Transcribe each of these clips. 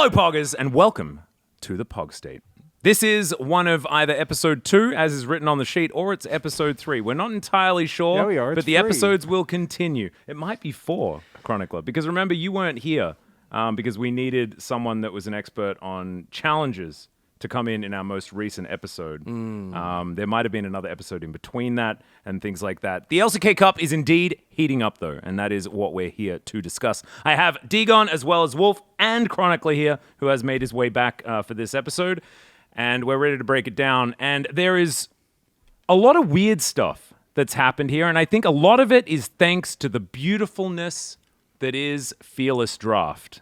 Hello, Poggers, and welcome to the PogState. This is one of either episode 2, as is written on the sheet, or it's episode 3. We're not entirely sure, Yeah, we are. but It's the free. episodes will continue. It might be 4, Chronicler, because remember, you weren't here because we needed someone that was an expert on challenges to come in our most recent episode. There might have been another episode in between that and things like that. The LCK Cup is indeed heating up, though, and that is what we're here to discuss. I have Dgon as well as Wolf and Chronicler here, who has made his way back for this episode, and we're ready to break it down. And there is a lot of weird stuff that's happened here, and I think a lot of it is thanks to the beautifulness that is Fearless Draft.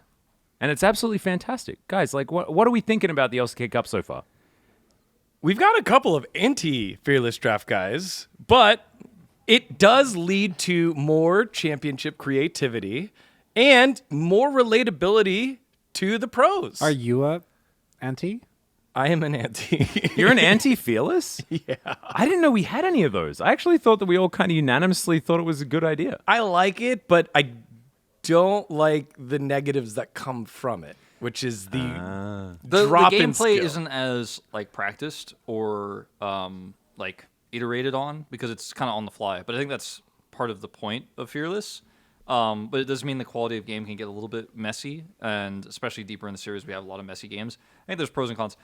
And it's absolutely fantastic. Guys, like, what are we thinking about the LCK Cup so far? We've got a couple of anti-Fearless Draft guys, but it does lead to more championship creativity and more relatability to the pros. Are you a anti? I am an anti. You're an anti-Fearless? Yeah. I didn't know we had any of those. I actually thought that we all kind of unanimously thought it was a good idea. I like it, but I don't like the negatives that come from it, which is the The drop-in gameplay skill. isn't as like practiced or like iterated on because it's kind of on the fly. But I think that's part of the point of Fearless. But it does mean the quality of game can get a little bit messy, and especially deeper in the series, we have a lot of messy games. I think there's pros and cons.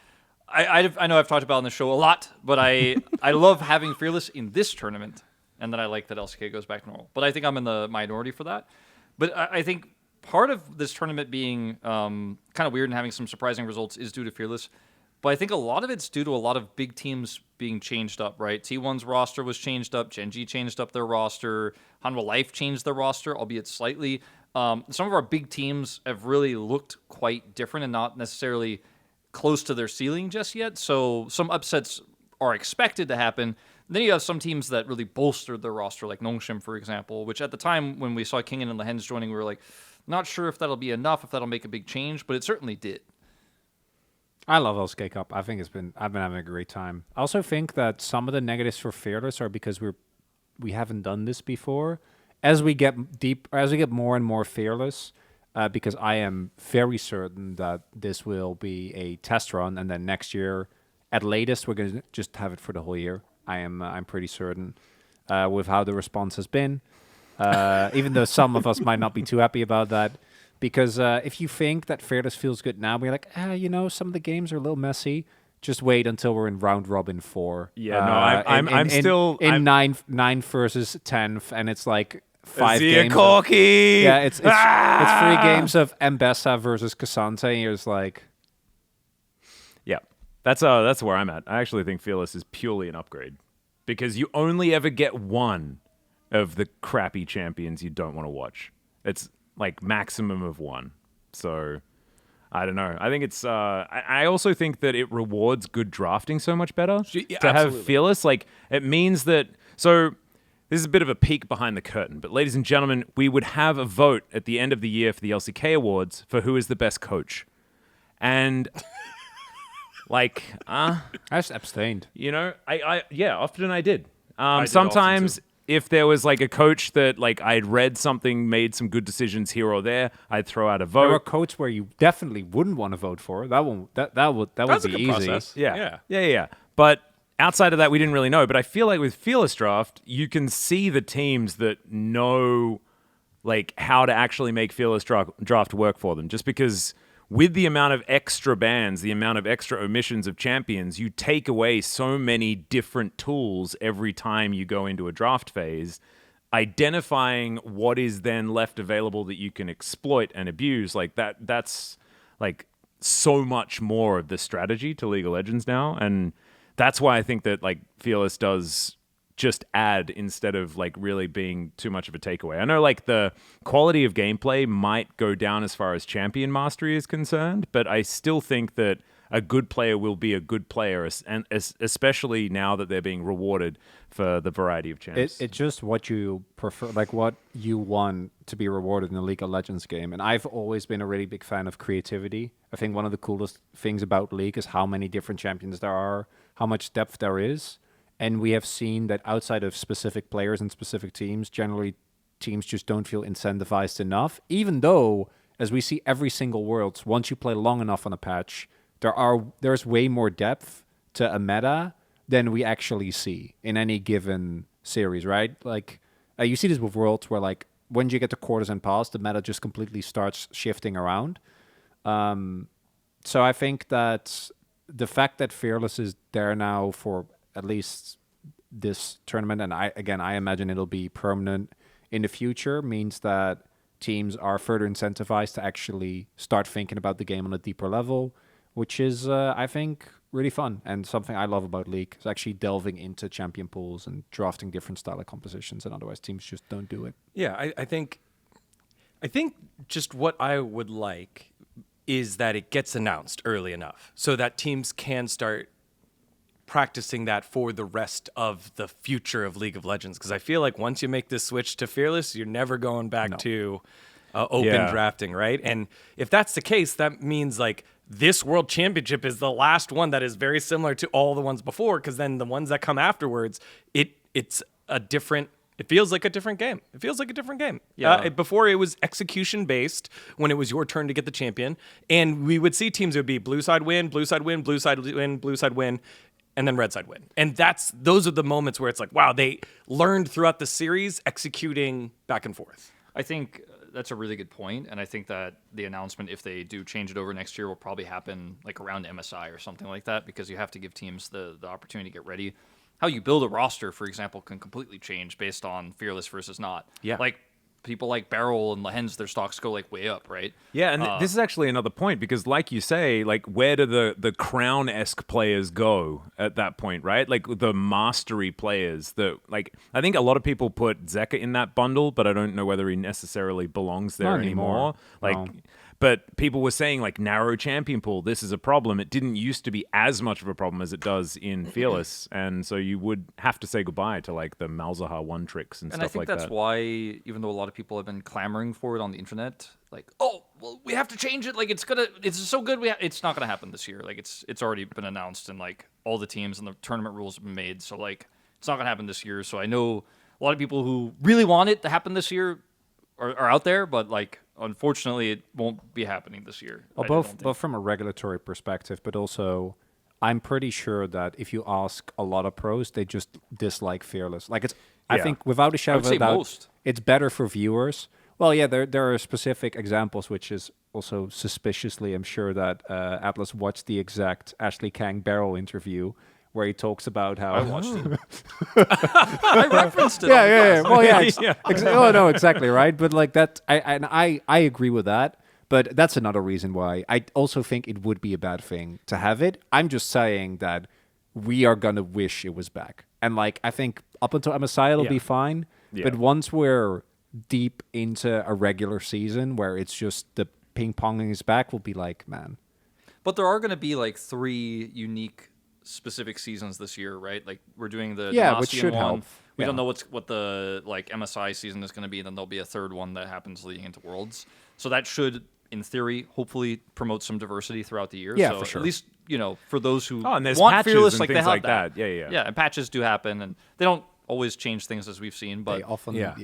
I know I've talked about it on the show a lot, but I love having Fearless in this tournament, and then I like that LCK goes back to normal. But I think I'm in the minority for that. But I think part of this tournament being kind of weird and having some surprising results is due to Fearless. But I think a lot of it's due to a lot of big teams being changed up, right? T1's roster was changed up. Gen.G changed up their roster. Hanwha Life changed their roster, albeit slightly. Some of our big teams have really looked quite different and not necessarily close to their ceiling just yet. So some upsets are expected to happen. Then you have some teams that really bolstered their roster, like Nongshim, for example, which at the time when we saw Kingen and the Hens joining, we were like, not sure if that'll be enough, if that'll make a big change, but it certainly did. I love LCK Cup. I think I've been having a great time. I also think that some of the negatives for Fearless are because we haven't done this before. As we get more and more Fearless, because I am very certain that this will be a test run, and then next year, at latest, we're going to just have it for the whole year. I'm pretty certain with how the response has been, even though some of us might not be too happy about that. Because if you think that Fearless feels good now, we're like, some of the games are a little messy. Just wait until we're in round robin 4. Yeah, no, I'm still in 9th versus 10th, and it's like 5 games. Corky! Yeah, it's 3 games of Mbessa versus Cassante, and you're just like, Yeah, that's where I'm at. I actually think Fearless is purely an upgrade because you only ever get one of the crappy champions you don't want to watch. It's like maximum of 1. So I don't know. I think it's. I also think that it rewards good drafting so much better to have absolutely. Fearless. Like it means that. So this is a bit of a peek behind the curtain, but ladies and gentlemen, we would have a vote at the end of the year for the LCK Awards for who is the best coach, and. Like, I just abstained. Often I did. did Sometimes also, too. if there was like a coach that like I'd read something, made some good decisions here or there, I'd throw out a There were vote. codes where you definitely wouldn't want to vote for. That would That's a be good easy. process. Yeah. But outside of that, we didn't really know. But I feel like with Fearless Draft, you can see the teams that know like how to actually make Fearless Draft work for them. Just because with the amount of extra bans, the amount of extra omissions of champions, you take away so many different tools every time you go into a draft phase. Identifying what is then left available that you can exploit and abuse, like that's like so much more of the strategy to League of Legends now. And that's why I think that like Fearless does just add instead of like really being too much of a takeaway. I know like the quality of gameplay might go down as far as champion mastery is concerned, but I still think that a good player will be a good player, and especially now that they're being rewarded for the variety of champs. It's just what you prefer, like what you want to be rewarded in a League of Legends game. And I've always been a really big fan of creativity. I think one of the coolest things about League is how many different champions there are, how much depth there is. And we have seen that outside of specific players and specific teams, generally teams just don't feel incentivized enough, even though as we see every single Worlds, once you play long enough on a patch, there's way more depth to a meta than we actually see in any given series, right? Like, you see this with Worlds where, like, when you get to quarters and past, the meta just completely starts shifting around. So I think that the fact that Fearless is there now for at least this tournament, and I imagine it'll be permanent in the future, means that teams are further incentivized to actually start thinking about the game on a deeper level, which is, I think, really fun and something I love about League, is actually delving into champion pools and drafting different style of compositions, and otherwise teams just don't do it. Yeah, I think just what I would like is that it gets announced early enough so that teams can start practicing that for the rest of the future of League of Legends. Because I feel like once you make this switch to Fearless, you're never going back to open drafting, right? And if that's the case, that means like this World Championship is the last one that is very similar to all the ones before, because then the ones that come afterwards, it's a different. It feels like a different game. It feels like a different game. Yeah. Before it was execution based when it was your turn to get the champion, and we would see teams, it would be blue side win, blue side win, blue side win, blue side win, and then red side win. And those are the moments where it's like, wow, they learned throughout the series executing back and forth. I think that's a really good point, and I think that the announcement, if they do change it over next year, will probably happen like around MSI or something like that, because you have to give teams the opportunity to get ready. How you build a roster, for example, can completely change based on Fearless versus not. Yeah. Like people like Barrel and Lehens, their stocks go like way up, right? Yeah, and this is actually another point, because like you say, like where do the Crown-esque players go at that point, right? Like the mastery players that, like, I think a lot of people put Zeka in that bundle, but I don't know whether he necessarily belongs there Not anymore. Like, No. but people were saying like narrow champion pool, this is a problem. It didn't used to be as much of a problem as it does in Fearless, and so you would have to say goodbye to like the Malzahar one tricks and And stuff I think like that's that. why, even though a lot of people have been clamoring for it on the internet, like, oh, well, we have to change it. Like, it's so good. It's not gonna happen this year. Like, it's already been announced, and like all the teams and the tournament rules have been made. So like, it's not gonna happen this year. So I know a lot of people who really want it to happen this year are out there, but like, unfortunately, it won't be happening this year. Well, I don't both think. from a regulatory perspective, but also I'm pretty sure that if you ask a lot of pros, they just dislike Fearless. Like I Yeah. think without a shadow of say a doubt, most. it's better for viewers. Well, yeah, there are specific examples, which is also suspiciously, I'm sure that Atlus watched the exact Ashley Kang Barrel interview where he talks about how I watched it. I referenced it. on the yeah. class. Well, yeah. Yeah. Oh no, exactly right. But like that, I agree with that. But that's another reason why I also think it would be a bad thing to have it. I'm just saying that we are gonna wish it was back. And like I think up until MSI it'll be fine. Yeah. But once we're deep into a regular season where it's just the ping ponging is back, we'll be like, man. But there are going to be like 3 unique specific seasons this year, right? Like we're doing the Yeah, which Demacian should one. help. We don't Yeah. know what the like MSI season is going to be. Then there'll be a 3rd one that happens leading into Worlds. So that should, in theory, hopefully promote some diversity throughout the year. Yeah, so for sure. At least for those who Oh, and there's want patches Fearless, and like they things have like that. Yeah. Yeah, and patches do happen, and they don't always change things as we've seen, but They often Yeah.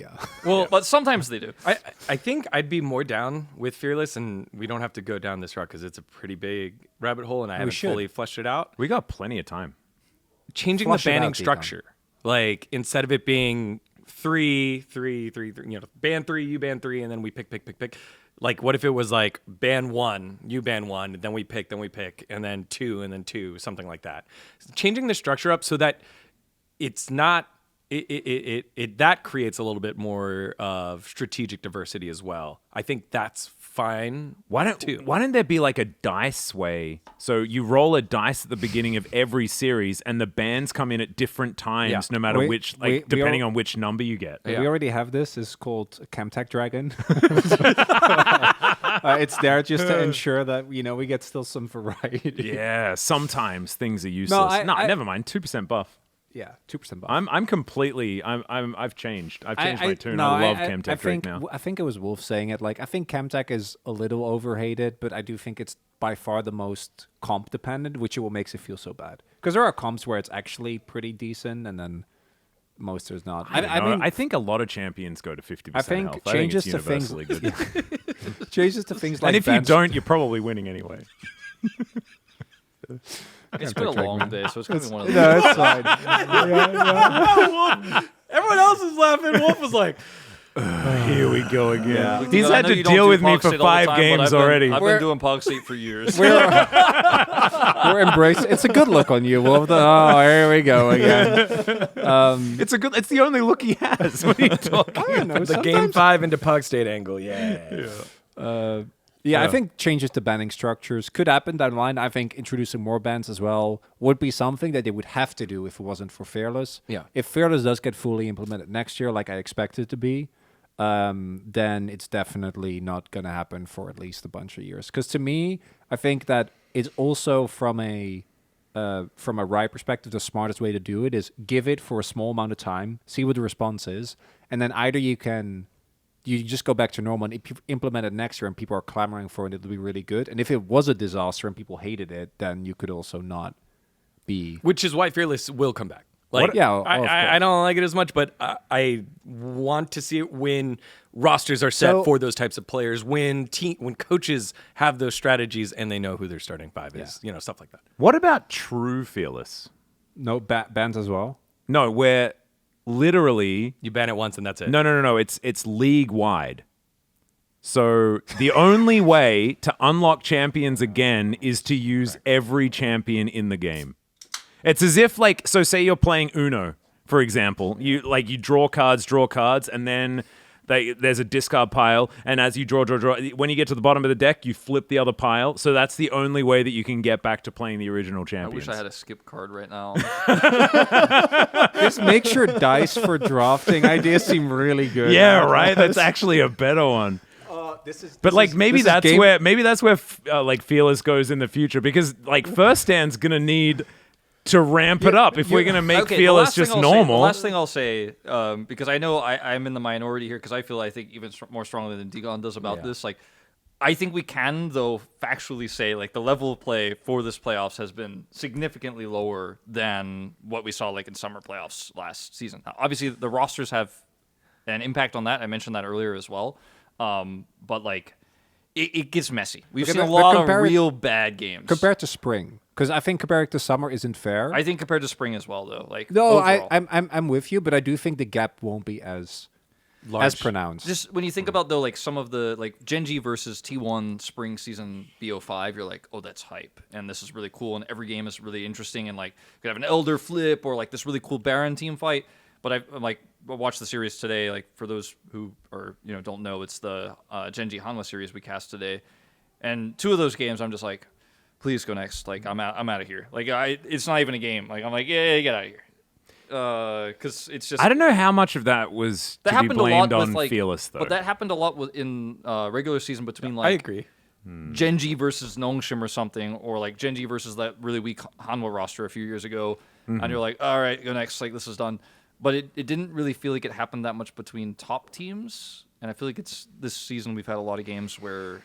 well, but sometimes they do. I think I'd be more down with Fearless, and we don't have to go down this route because it's a pretty big rabbit hole, and I haven't should. fully fleshed it out. We got plenty of time. Changing Flush the it banning out, Dgon. structure, like instead of it being 3, ban 3, you ban 3, and then we pick. Like, what if it was like ban 1, you ban 1, then we pick, and then 2, and then 2, something like that. Changing the structure up so that it's not. That creates a little bit more of strategic diversity as well. I think that's fine. Why don't there be like a dice way? So you roll a dice at the beginning of every series, and the bans come in at different times, Yeah. no matter which, we depending on which number you get. Yeah. We already have this. It's called Camtech Dragon. It's there just to ensure that we get still some variety. Yeah, sometimes things are useless. Never mind. 2% buff. Yeah, 2% buff. I'm completely. I've changed. I've changed my tune. I love Camtech Drake now. I think it was Wolf saying it. Like, I think Camtech is a little overhated, but I do think it's by far the most comp dependent, which is what makes it feel so bad. Because there are comps where it's actually pretty decent, and then most there's not. I think a lot of champions go to 50% I think health. changes I think it's to things. universally good. changes to things like And if you bench- don't, you're probably winning anyway. It's been a long day, so it's gonna be one of those. No, it's fine. Everyone else is laughing. Wolf was like, Here we go again. Yeah. He's I had know to you don't deal do with me PogState for all the 5 time, but games I've already. Been We're- doing PogState for years. We're embracing. It's a good look on you, Wolf. Oh, here we go again. It's the only look he has. What are you talking? I don't know. the game 5 into PogState angle. Yeah. Yeah, I think changes to banning structures could happen down the line. I think introducing more bans as well would be something that they would have to do if it wasn't for Fearless. Yeah. If Fearless does get fully implemented next year, like I expect it to be, then it's definitely not going to happen for at least a bunch of years. Because to me, I think that it's also from a Riot perspective, the smartest way to do it is give it for a small amount of time, see what the response is, and then either you just go back to normal, and if you implement it next year and people are clamoring for it, it'll be really good. And if it was a disaster and people hated it, then you could also not be... Which is why Fearless will come back. Like, Yeah, of course. I don't like it as much, but I want to see it when rosters are set So- for those types of players, when coaches have those strategies and they know who their starting 5 is, stuff like that. What about true Fearless? No, bans as well? No, where literally You ban it once and that's it. no. It's league wide. So the only way to unlock champions again is to use every champion in the game. It's as if so say you're playing Uno, for example. You draw cards, and then there's a discard pile, and as you draw, when you get to the bottom of the deck, you flip the other pile. So that's the only way that you can get back to playing the original I champions. wish I had a skip card right now. Just make sure dice for drafting ideas seem really good. Yeah, right. That's actually a better one. But maybe that's where Fearless goes in the future, because First Stand's gonna need to ramp it up if we're gonna make Okay, Fearless just normal. The last thing I'll say, because I know I'm in the minority here, because I think even more strongly than Dgon does about this. I think we can, though, factually say the level of play for this playoffs has been significantly lower than what we saw in summer playoffs last season. Now, obviously, the rosters have an impact on that. I mentioned that earlier as well. But it gets messy. We've seen a lot of real bad games Compared to spring. Because I think compared to summer isn't fair. I think compared to spring as well, though. No, overall. I'm with you, but I do think the gap won't be as pronounced. Just when you think about though, some of the Genji versus T1 spring season BO5, you're like, oh, that's hype, and this is really cool, and every game is really interesting, and you could have an Elder flip or this really cool Baron team fight. But I watched the series today. For those who are don't know, it's the Genji Hanwha series we cast today, and 2 of those games I'm just like, please go next. I'm out of here. It's not even a game. I'm like, yeah, get out of here. Because it's just I don't know how much of that was that to be happened a blamed lot on with Fearless, though. but that happened a lot in regular season between I agree. Genji versus Nongshim or something, or Genji versus that really weak Hanwha roster a few years ago, and you're like, all right, go next. This is done. But it didn't really feel like it happened that much between top teams, and I feel like it's this season we've had a lot of games where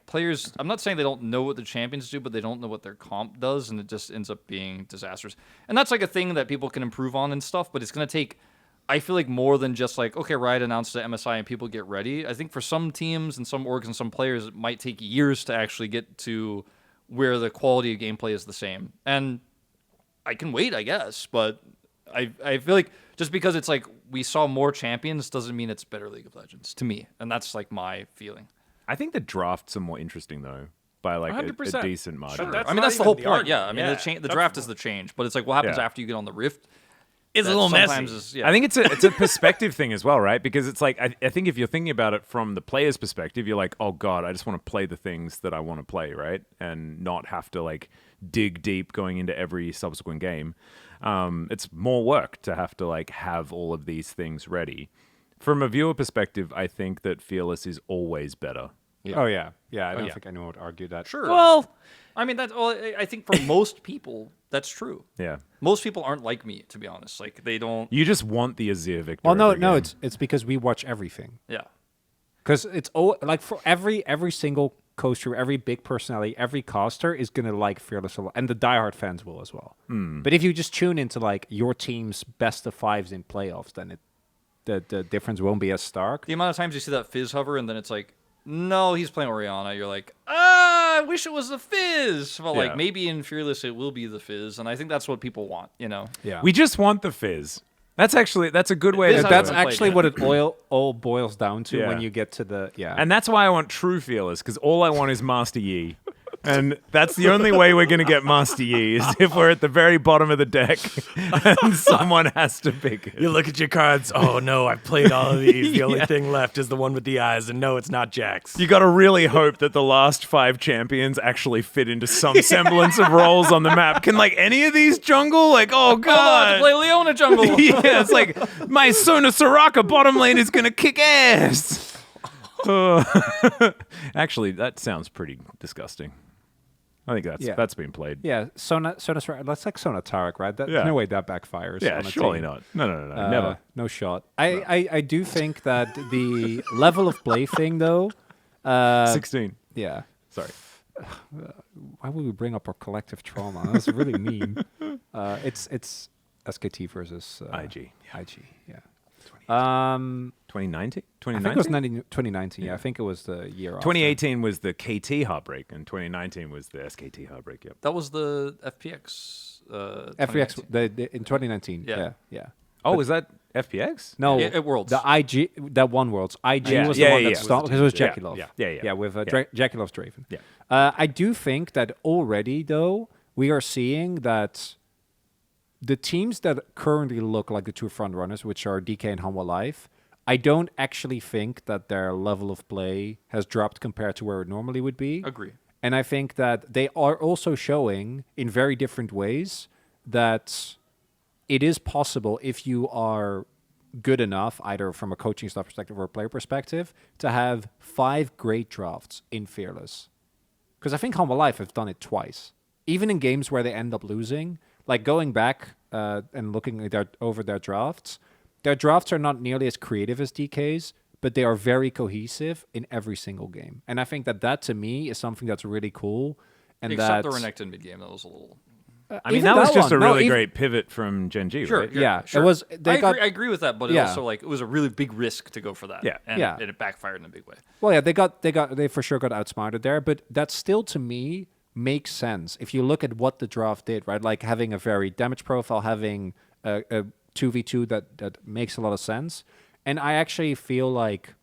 players, I'm not saying they don't know what the champions do, but they don't know what their comp does, and it just ends up being disastrous. And that's a thing that people can improve on and stuff, but it's going to take, I feel more than just okay, Riot announced the MSI and people get ready. I think for some teams and some orgs and some players, it might take years to actually get to where the quality of gameplay is the same. And I can wait, I guess, but I feel just because it's we saw more champions doesn't mean it's better League of Legends to me. And that's my feeling. I think the drafts are more interesting though, by a 100%. decent margin. That's That's not the whole even the point. Yeah, argument. the draft is the change, but it's what happens Yeah. after you get on the Rift. It's a that little sometimes messy. is- I think it's a perspective thing as well, right? Because it's I think if you're thinking about it from the player's perspective, you're like, oh god, I just want to play the things that I want to play, right? And not have to dig deep going into every subsequent game. It's more work to have to have all of these things ready. From a viewer perspective, I think that Fearless is always better. Oh, yeah. Yeah, I don't yeah. think anyone would argue that. Sure. Well, I mean, I think for most people, that's true. Yeah. Most people aren't like me, to be honest. They don't. You just want the Azir victory. Well, no, every no, game. it's because we watch everything. Yeah. Because it's for every single coaster, every big personality, every caster is gonna like Fearless a lot, and the diehard fans will as well. But if you just tune into your team's best of 5s in playoffs, then the difference won't be as stark. The amount of times you see that Fizz hover and then it's like, no, he's playing Orianna. You're like, I wish it was the Fizz. But like maybe in Fearless it will be the Fizz, and I think that's what people want. Yeah, We just want the Fizz. That's a good way to. that's I actually played what it all boils down to Yeah. when you get to the And that's why I want true Fearless, because all I want is Master Yi. And that's the only way we're going to get Master Yi, is if we're at the very bottom of the deck and someone has to pick it. You look at your cards. Oh no, I've played all of these. The only thing left is the one with the eyes, and no, it's not Jax. You got to really hope that the last 5 champions actually fit into some semblance of roles on the map. Can like any of these jungle? Like, oh I have to god. play Leona jungle. Yeah, it's like my Sona Soraka bottom lane is going to kick ass. Actually, that sounds pretty disgusting. I think that's been played. Yeah, Sona. That's like Sona Tarek, right? There's Yeah. no way that backfires. Yeah, on a surely team. not. No, never. No shot. I do think that the level of play thing, though. 16. Yeah. Sorry. Why would we bring up our collective trauma? That's really mean. It's SKT versus IG. IG. Yeah. 2019? I think it was 2019. Yeah, I think it was the year. 2018 was the KT heartbreak, and 2019 was the SKT heartbreak. Yep. That was the FPX. FPX 2019. in 2019. Yeah. Yeah. Oh, was that FPX? No, At Worlds. The IG, that one Worlds. IG Yeah, was yeah, the one yeah, that yeah. stopped because it was Yeah, Jackie Love. yeah. with Yeah. Jackie Love's Draven. Yeah. I do think that already, though, we are seeing that the teams that currently look like the two front runners, which are DK and Hanwha Life, I don't actually think that their level of play has dropped compared to where it normally would be. Agree. And I think that they are also showing in very different ways that it is possible, if you are good enough, either from a coaching staff perspective or a player perspective, to have 5 great drafts in Fearless. Because I think Hanwha Life have done it twice. Even in games where they end up losing, like going back and looking at over their drafts are not nearly as creative as DK's, but they are very cohesive in every single game. And I think that to me is something that's really cool. And Except the that's Renekton mid game, that was a little. I mean, even that was just one. a really No, great pivot from Gen G, Sure, right? Yeah, sure. it was. I agree with that, but it Yeah. also like it was a really big risk to go for that. Yeah. and, Yeah. and it backfired in a big way. Well, yeah, they for sure got outsmarted there, but that still to me makes sense if you look at what the draft did, right? Like having a very damage profile, having a 2v2 that makes a lot of sense. And I actually feel like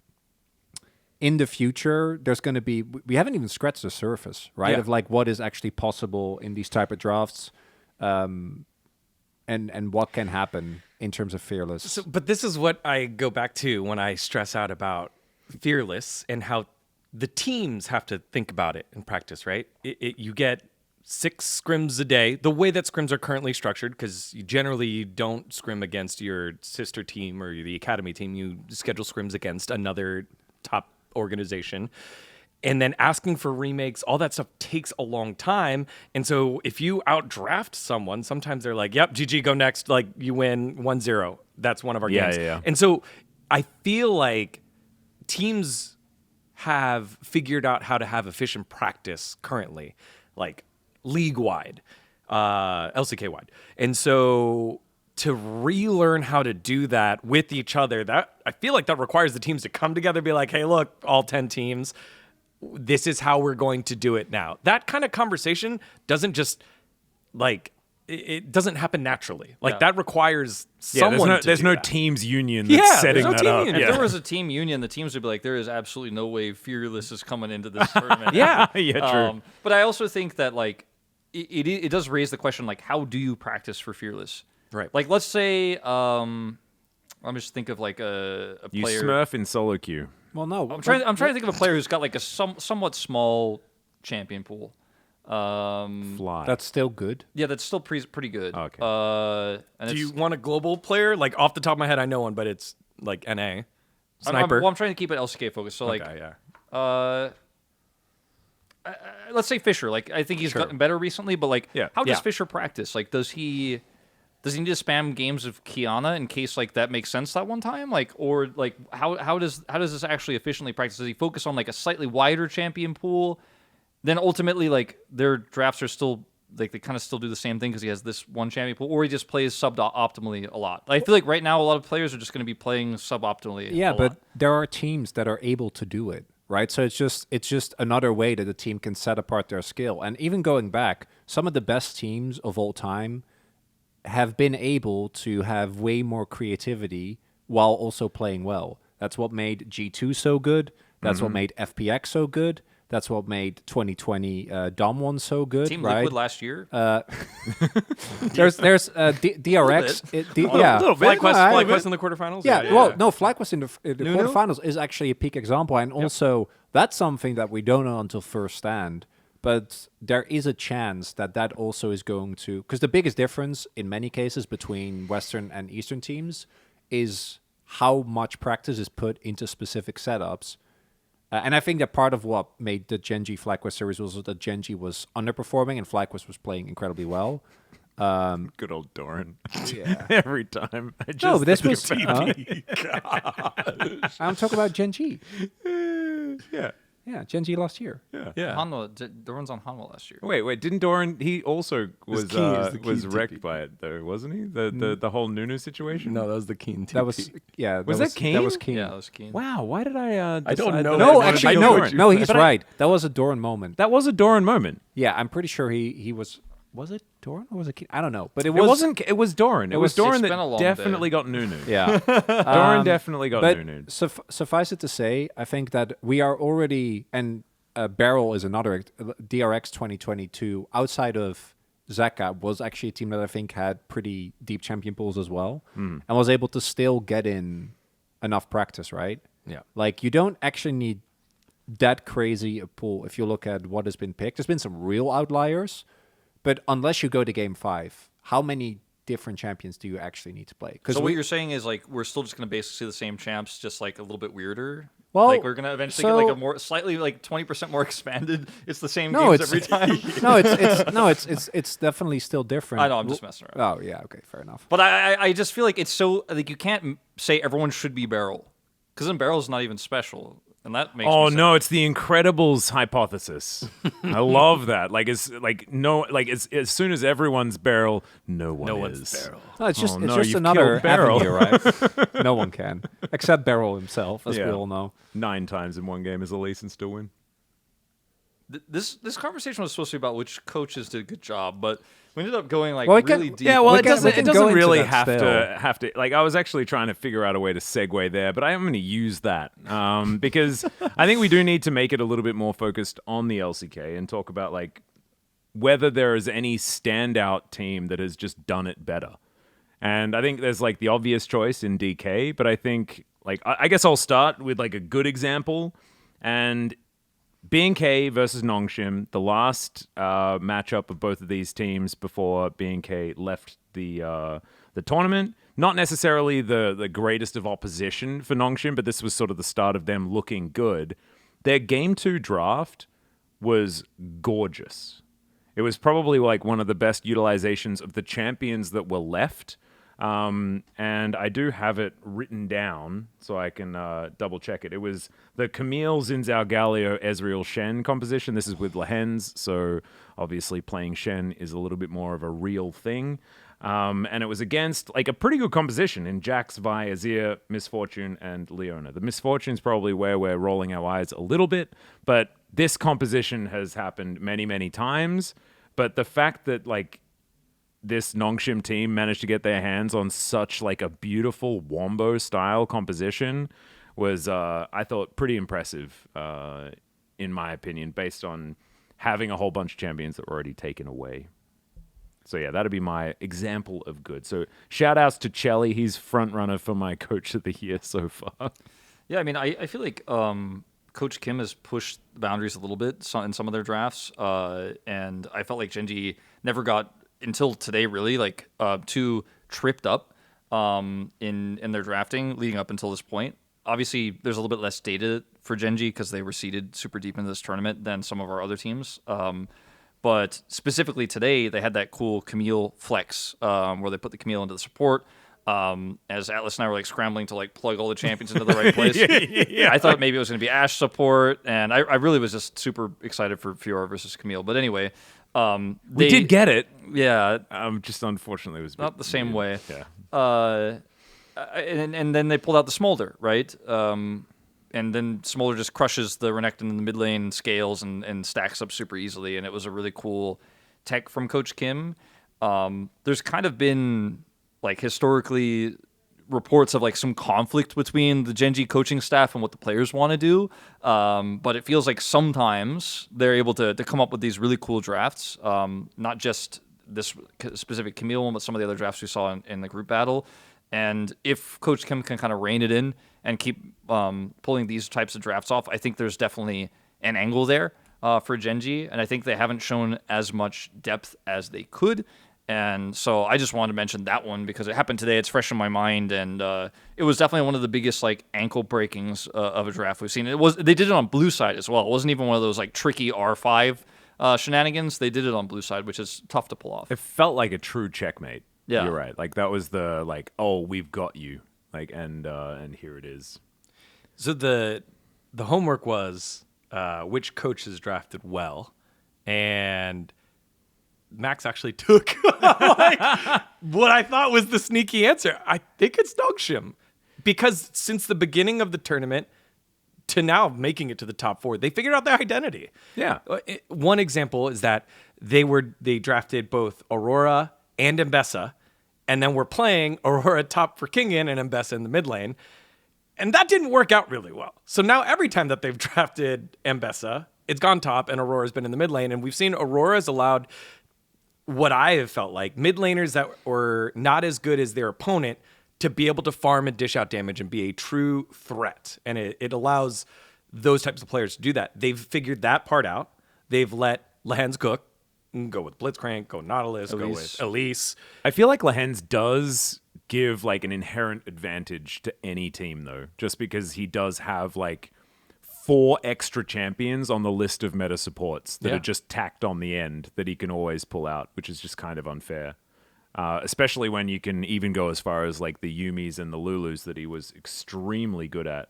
in the future, there's going to be, we haven't even scratched the surface, right? Yeah. Of like what is actually possible in these type of drafts, and what can happen in terms of Fearless. So, but this is what I go back to when I stress out about Fearless and how the teams have to think about it in practice, right? You get 6 scrims a day. The way that scrims are currently structured, because you don't scrim against your sister team or the academy team. You schedule scrims against another top organization. And then asking for remakes, all that stuff takes a long time. And so if you outdraft someone, sometimes they're like, yep, GG, go next. Like, you win 1-0. That's one of our games. Yeah. And so I feel like teams have figured out how to have efficient practice currently, like league-wide, LCK-wide. And so to relearn how to do that with each other, that I feel like that requires the teams to come together and be like, hey, look, all 10 teams, this is how we're going to do it now. That kind of conversation doesn't just, like, it doesn't happen naturally. Like, that requires someone to there's do no that. teams union that's Yeah, setting there's no that team up. union. If there was a team union, the teams would be like, there is absolutely no way Fearless is coming into this tournament. Yeah. Yeah, true. But I also think that like it does raise the question, like, how do you practice for Fearless? Right. Like, let's say I'm just think of like a You player. Smurf in solo queue. Well, no. I'm trying to think of a player who's got like a somewhat small champion pool. Fly. That's still good. Yeah, that's still pretty good. Okay. And Do it's- you want a global player? Like, off the top of my head, I know one, but it's like NA. Sniper. I'm trying to keep it LCK focused. So like, Okay, yeah. let's say Fisher. Like, I think he's gotten better recently, but like, Yeah. how does Yeah. Fisher practice? Like, does he need to spam games of Kiana in case like that makes sense that one time? Like, or like how does this actually efficiently practice? Does he focus on like a slightly wider champion pool? Then ultimately, like, their drafts are still like they kind of still do the same thing because he has this one champion pool, or he just plays suboptimally a lot. I feel like right now a lot of players are just going to be playing suboptimally. Yeah, a but lot. there are teams that are able to do it, right? So it's just another way that a team can set apart their skill. And even going back, some of the best teams of all time have been able to have way more creativity while also playing well. That's what made G2 so good. That's what made FPX so good. That's what made 2020 Dom1 so good, Team right? Liquid last year. There's DRX. Yeah, little bit. FlyQuest in the quarterfinals. Yeah, well, no, FlyQuest in the quarterfinals is actually a peak example, and also that's something that we don't know until first stand. But there is a chance that that also is going to, because the biggest difference in many cases between Western and Eastern teams is how much practice is put into specific setups. And I think that part of what made the Gen.G FlyQuest series was that Gen.G was underperforming and FlyQuest was playing incredibly well. Good old Doran. Yeah. Every time. I just No, but this think was. I'm talking about Gen.G. yeah. Yeah, Gen.G last year. Yeah. Hanwha, Doran's on Hanwha last year. Wait, didn't Doran? He also was Keen. It was the was Keen wrecked TP. by it though, wasn't he? The whole Nunu situation. No, that was the Keen TP. That was Was that Keen? That was Keen. Yeah, that was Keen. Wow, why did I? I don't decide know. that No, I actually, wanted to no, go Doran? no, he's But right. That was a Doran moment. That was a Doran moment. Yeah, I'm pretty sure he was. Was it Doran or was it Keen? I don't know, but It wasn't. It was Doran. It was Doran it's been a that long definitely got Nunu. Yeah, Doran definitely got but Nunu. suffice it to say, I think that we are already, and Barrel is another, DRX 2022, outside of Zeka, was actually a team that I think had pretty deep champion pools as well, and was able to still get in enough practice, right? Yeah. Like, you don't actually need that crazy a pool if you look at what has been picked. There's been some real outliers, but unless you go to Game 5, how many different champions do you actually need to play? So what you're saying is like we're still just going to basically see the same champs, just like a little bit weirder. Well, like we're going to eventually get like a more slightly like 20% more expanded. It's the same No, games it's every time. it's definitely still different. I know, I'm just messing around. Oh yeah, okay, fair enough. But I just feel like it's so like you can't say everyone should be Barrel because then Barrel's not even special, and that makes Oh me no, sad. it's the Incredibles hypothesis. I love that. Like it's like no, like as soon as everyone's Barrel, no one's is. Barrel. No, it's just Oh, it's no, just you've another killed Barrel. avenue, right? No one can except Barrel himself, as we Yeah. all know. 9 times in one game as Elise and still win. This conversation was supposed to be about which coaches did a good job, but we ended up going like Well, we can- really deep. Yeah, well, We it can- doesn't. we It can go doesn't into really that have still. to. Like, I was actually trying to figure out a way to segue there, but I am going to use that because I think we do need to make it a little bit more focused on the LCK and talk about like whether there is any standout team that has just done it better. And I think there's like the obvious choice in DK, but I think like I guess I'll start with like a good example, and B&K versus Nongshim, the last matchup of both of these teams before B&K left the tournament. Not necessarily the greatest of opposition for Nongshim, but this was sort of the start of them looking good. Their Game 2 draft was gorgeous. It was probably like one of the best utilizations of the champions that were left. And I do have it written down so I can double check it. It was the Camille, Zinzao, Galio, Ezreal, Shen composition. This is with Lehens, so obviously playing Shen is a little bit more of a real thing. And it was against like a pretty good composition in Jax, Vi, Azir, Misfortune, and Leona. The Misfortune's probably where we're rolling our eyes a little bit, but this composition has happened many, many times. But the fact that like this Nongshim team managed to get their hands on such like a beautiful Wombo style composition was, I thought, pretty impressive, in my opinion, based on having a whole bunch of champions that were already taken away. So yeah, that'd be my example of good. So shout outs to Chelly. He's front runner for my coach of the year so far. Yeah, I mean, I feel like Coach Kim has pushed the boundaries a little bit in some of their drafts, and I felt like Gen.G never got until today really like too tripped up in their drafting leading up until this point. Obviously, there's a little bit less data for Gen.G because they were seeded super deep into this tournament than some of our other teams. But specifically today, they had that cool Camille flex where they put the Camille into the support. As Atlus and I were like scrambling to like plug all the champions into the right place. Yeah. I thought maybe it was going to be Ashe support, and I really was just super excited for Fiora versus Camille. But anyway, We did get it. Yeah, Just unfortunately, it was a not bit the same weird. way. Yeah. And then they pulled out the Smolder, right? And then Smolder just crushes the Renekton in the mid lane, scales, and stacks up super easily. And it was a really cool tech from Coach Kim. There's kind of been, like, historically reports of, like, some conflict between the Gen.G coaching staff and what the players want to do. But it feels like sometimes they're able to come up with these really cool drafts, not just this specific Camille one, but some of the other drafts we saw in the group battle. And if Coach Kim can kind of rein it in and keep pulling these types of drafts off, I think there's definitely an angle there for Gen.G. And I think they haven't shown as much depth as they could. And so I just wanted to mention that one because it happened today. It's fresh in my mind, and it was definitely one of the biggest, like, ankle breakings of a draft we've seen. They did it on blue side as well. It wasn't even one of those, like, tricky R5 shenanigans. They did it on blue side, which is tough to pull off. It felt like a true checkmate. Yeah. You're right. Like, that was the, like, oh, we've got you. Like, and here it is. So the homework was which coaches drafted well, and Max actually took like, what I thought was the sneaky answer. I think it's Dogshim, because since the beginning of the tournament to now making it to the top 4, they figured out their identity. Yeah. One example is that they drafted both Aurora and Mbessa, and then we're playing Aurora top for Kingin and Mbessa in the mid lane. And that didn't work out really well. So now every time that they've drafted Mbessa, it's gone top and Aurora's been in the mid lane. And we've seen Aurora's allowed what I have felt like mid laners that were not as good as their opponent to be able to farm and dish out damage and be a true threat. And it allows those types of players to do that. They've figured that part out. They've let Lehens cook, go with Blitzcrank, go Nautilus, go with Elise. I feel like Lehens does give, like, an inherent advantage to any team, though, just because he does have, like, 4 extra champions on the list of meta supports that are just tacked on the end that he can always pull out, which is just kind of unfair. Especially when you can even go as far as, like, the Yumis and the Lulus that he was extremely good at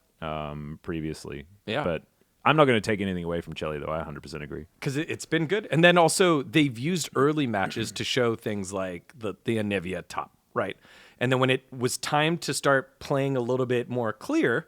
previously. Yeah. But I'm not going to take anything away from Chelly, though. I 100% agree. Because it's been good. And then also they've used early matches to show things like the Anivia top, right? And then when it was time to start playing a little bit more clear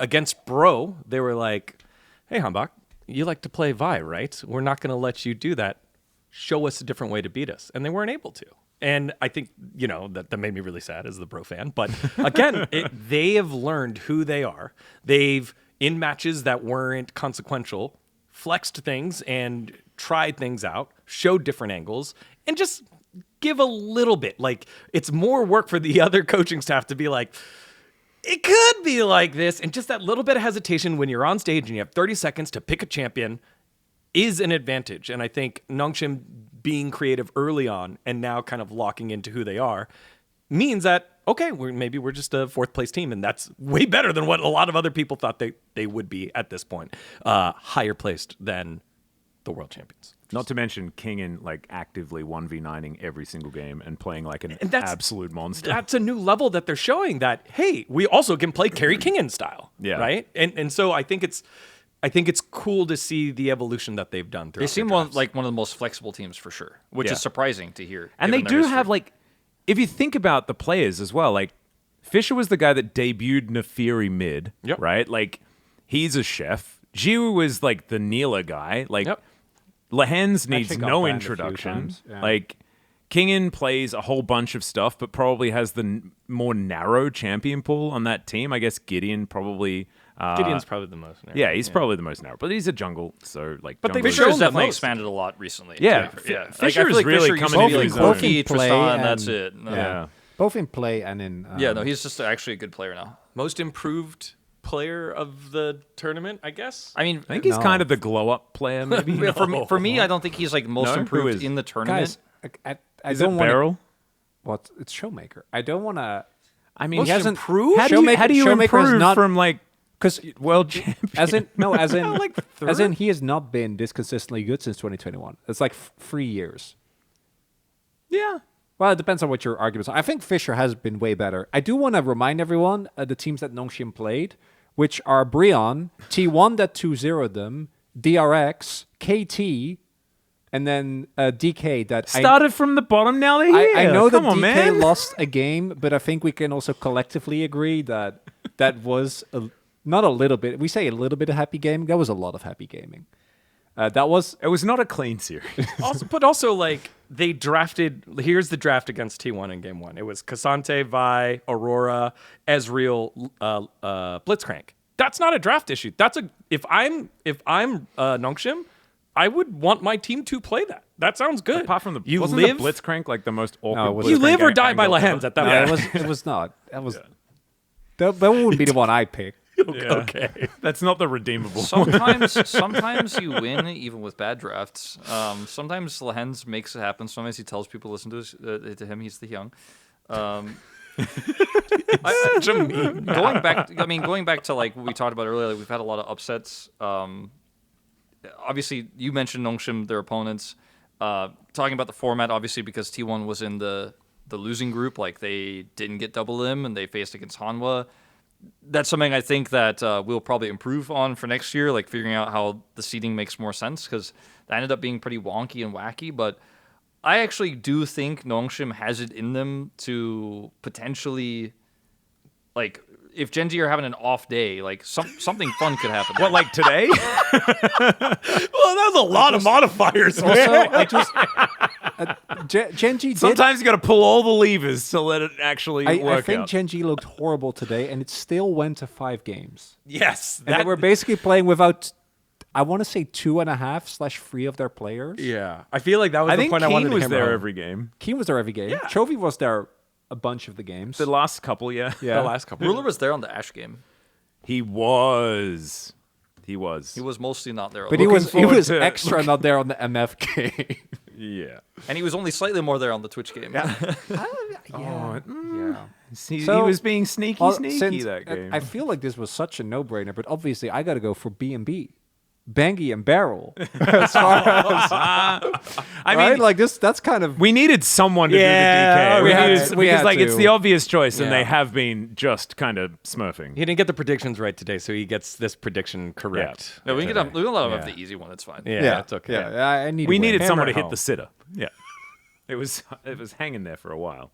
against Bro, they were like, hey, Hambach, you like to play Vi, right? We're not going to let you do that. Show us a different way to beat us. And they weren't able to. And I think, that made me really sad as the Bro fan. But again, they have learned who they are. They've, in matches that weren't consequential, flexed things and tried things out, showed different angles, and just give a little bit. Like, it's more work for the other coaching staff to be like, it could be like this. And just that little bit of hesitation when you're on stage and you have 30 seconds to pick a champion is an advantage. And I think Nongshim being creative early on and now kind of locking into who they are means that, okay, maybe we're just a 4th place team. And that's way better than what a lot of other people thought they would be at this point. Higher placed than the world champions. Not to mention Kingin, like, actively 1v9ing every single game and playing like an absolute monster. That's a new level that they're showing that, hey, we also can play Carry Kingin style. Yeah. Right? And so I think it's cool to see the evolution that they've done through. They seem like one of the most flexible teams for sure, which is surprising to hear. And they do have, like, if you think about the players as well, like, Fisher was the guy that debuted Nefiri mid, right? Like, he's a chef. Jiu was, like, the Neela guy. Like, Lehens needs no introduction. Like, Kingin plays a whole bunch of stuff, but probably has the more narrow champion pool on that team. I guess Gideon probably... Gideon's probably the most narrow. Yeah, he's probably the most narrow, but he's a jungle, so, like... But Fisher's definitely expanded a lot recently. Yeah, Fisher is really coming to into his own. own. Tristan, that's it. Yeah. Both in play and in... no, he's just actually a good player now. Most improved player of the tournament, I guess. I mean, I think he's kind of the glow-up player, maybe. For me, I don't think he's, like, most improved in the tournament. Guys, I Is don't it want Beryl? What? It's Showmaker. I don't want to... I mean, he hasn't improved? How Showmaker- do you Showmaker has improve not- from, like, Because world champion? as in like as in he has not been this consistently good since 2021. It's like 3 years. Yeah. Well, it depends on what your arguments are. I think Fisher has been way better. I do want to remind everyone the teams that Nongshim played, which are Brion, T1 that 2-0'd them, DRX, KT, And then DK that Started from the bottom, now they're here. I know Come that on, DK man. lost a game, but I think we can also collectively agree that that was not a little bit. We say a little bit of happy gaming. That was a lot of happy gaming. That was It was not a clean series. also, like, they drafted. Here's the draft against T1 in game 1. It was Cassante, Vi, Aurora, Ezreal, Blitzcrank. That's not a draft issue. That's a if I'm Nongshim, I would want my team to play that. That sounds good. Apart from you wasn't live, the Blitzcrank like the most awkward? No, it wasn't. you live or Blitzcrank die by angle Lahens ever? at that no, point. it was not. That was that wouldn't be the one I pick. Yeah. Okay. That's not the redeemable. Sometimes you win even with bad drafts. Sometimes Lahens makes it happen. Sometimes he tells people to listen to him. He's the young. Such a meme. Going back to like what we talked about earlier, like, we've had a lot of upsets. Obviously, you mentioned Nongshim, their opponents. Talking about the format, obviously, because T1 was in the losing group, like they didn't get double limb and they faced against Hanwha. That's something I think that we'll probably improve on for next year, like figuring out how the seeding makes more sense, because that ended up being pretty wonky and wacky. But I actually do think Nongshim has it in them to potentially, like, if Genji are having an off day, like something fun could happen. What, like today? Well, that was a lot of modifiers. Also, I just Genji did. Sometimes you got to pull all the levers to let it actually I work think out. Genji looked horrible today, and it still went to 5 games. Yes. And they were basically playing without, I want to say 2.5/3 of their players. Yeah. I feel like that was I the think point I wanted Keen to was hammer there home. every game. Keen was there every game. Yeah. Chovy was there a bunch of the games. The last couple, yeah. Yeah. The last couple. Ruler was there on the Ash game. He was. He was mostly not there. but he looking was forward to- extra not there on the MF game. Yeah. and he was only slightly more there on the Twitch game. Yeah. He So, was being sneaky, Well, sneaky since- that game. I feel like this was such a no-brainer, but obviously I got to go for B&B. Bangy and Barrel. As far as, I right? mean, Like this, that's kind of we needed someone to Yeah, do we the DK. had Because, to- we had like, it's to. the obvious choice, and Yeah. they have been just kind of smurfing. He didn't get the predictions right today, so he gets this prediction correct. No, we can let him have Yeah. the easy one. It's fine. Yeah, it's okay. Yeah, I need. We a win. needed someone to Hammer hit the home. sitter. Yeah. It was hanging there for a while.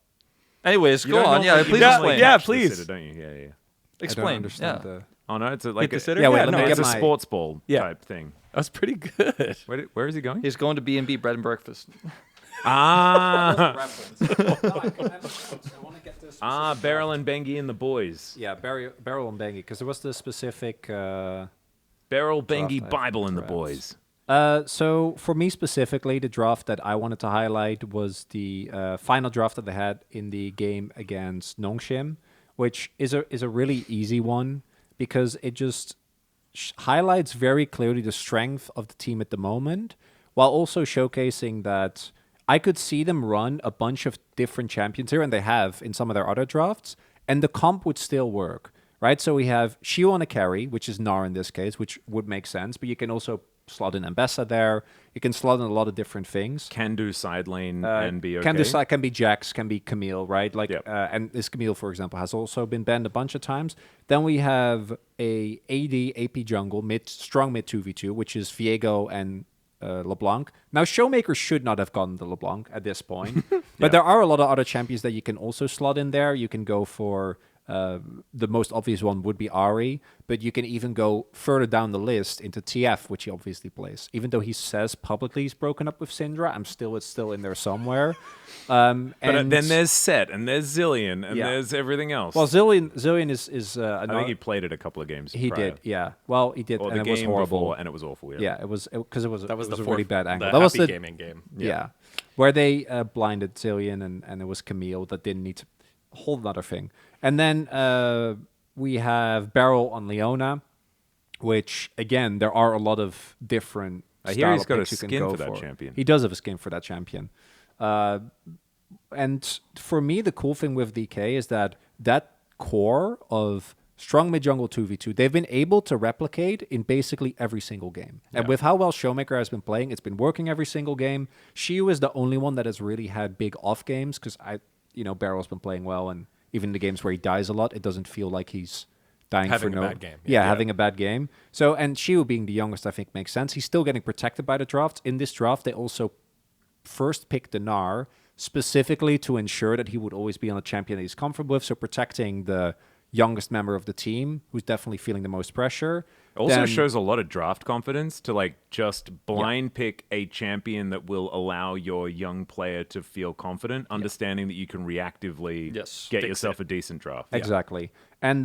Anyways, You go don't on. Yeah, normally- please you don't explain. catch Yeah, the please. sitter, don't you? Yeah, yeah. I don't Explain. understand Yeah. the. Oh no, it's like the sitter? Yeah, wait, Yeah, let no, me it's get a my. sports ball Yeah. type thing. That's pretty good. Where is he going? He's going to B&B Bread and Breakfast. Ah, Ah, Beryl and Bengi and the boys. Yeah, Barrel and Bangy, because there was the specific. Beryl, Draft Bengi, I Bible and the grabbed. boys. So for me specifically, the draft that I wanted to highlight was the final draft that they had in the game against Nongshim, which is a really easy one because it just highlights very clearly the strength of the team at the moment, while also showcasing that I could see them run a bunch of different champions here, and they have in some of their other drafts, and the comp would still work, right? So we have Shio on a carry, which is Gnar in this case, which would make sense, but you can also slot in Ambessa there. You can slot in a lot of different things. Can do side lane and be okay. Can be Jax, can be Camille, right? Like, Yep. and this Camille, for example, has also been banned a bunch of times. Then we have a AD AP jungle strong mid 2v2, which is Viego and LeBlanc. Now, Showmaker should not have gotten the LeBlanc at this point, but there are a lot of other champions that you can also slot in there. You can go for the most obvious one would be Ari, but you can even go further down the list into TF, which he obviously plays. Even though he says publicly he's broken up with Syndra, it's still in there somewhere. But then there's Set and there's Zillion and Yeah. there's everything else. well, Zillion is I think he played it a couple of games. he prior. did, yeah. Well, he did, Or and the it was game horrible. before, and it was awful. Yeah. Yeah, it was because it was That was it the a fourth, really bad angle. The That was happy the gaming game. yeah, where they blinded Zillion and it was Camille that didn't need to whole other thing. And then we have Beryl on Leona, which again there are a lot of different. I hear style he's got a picks you can skin go for that champion. He does have a skin for that champion. And for me, the cool thing with DK is that core of strong mid jungle 2v2, they've been able to replicate in basically every single game. And with how well Showmaker has been playing, it's been working every single game. Shiyu is the only one that has really had big off games because Barrel's been playing well, and even the games where he dies a lot, it doesn't feel like he's dying Having for a no bad game. Yeah, having a bad game. So, and Shiu being the youngest, I think makes sense. He's still getting protected by the draft. In this draft, they also first picked the Gnar specifically to ensure that he would always be on a champion that he's comfortable with. So protecting the youngest member of the team, who's definitely feeling the most pressure. Also Then- shows a lot of draft confidence to like just blind pick a champion that will allow your young player to feel confident, understanding that you can reactively get yourself a decent draft. Exactly. And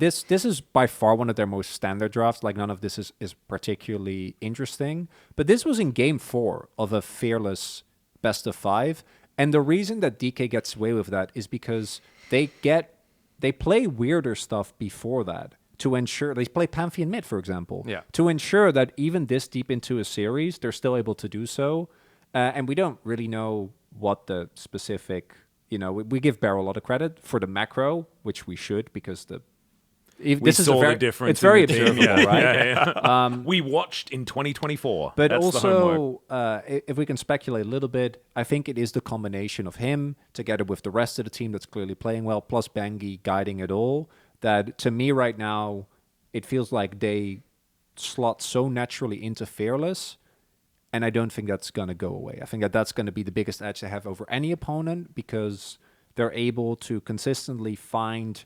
this is by far one of their most standard drafts. Like none of this is particularly interesting. But this was in game 4 of a Fearless best of 5. And the reason that DK gets away with that is because they play weirder stuff before that to ensure they play Pantheon mid, for example. Yeah. To ensure that even this deep into a series, they're still able to do so. And we don't really know what the specific, we give Barrow a lot of credit for the macro, which we should because this is saw the difference. It's very in the team. observable, right? We watched in 2024. But That's the homework. also, if we can speculate a little bit, I think it is the combination of him together with the rest of the team that's clearly playing well, plus Bengi guiding it all, that to me right now, it feels like they slot so naturally into Fearless, and I don't think that's going to go away. I think that that's going to be the biggest edge they have over any opponent because they're able to consistently find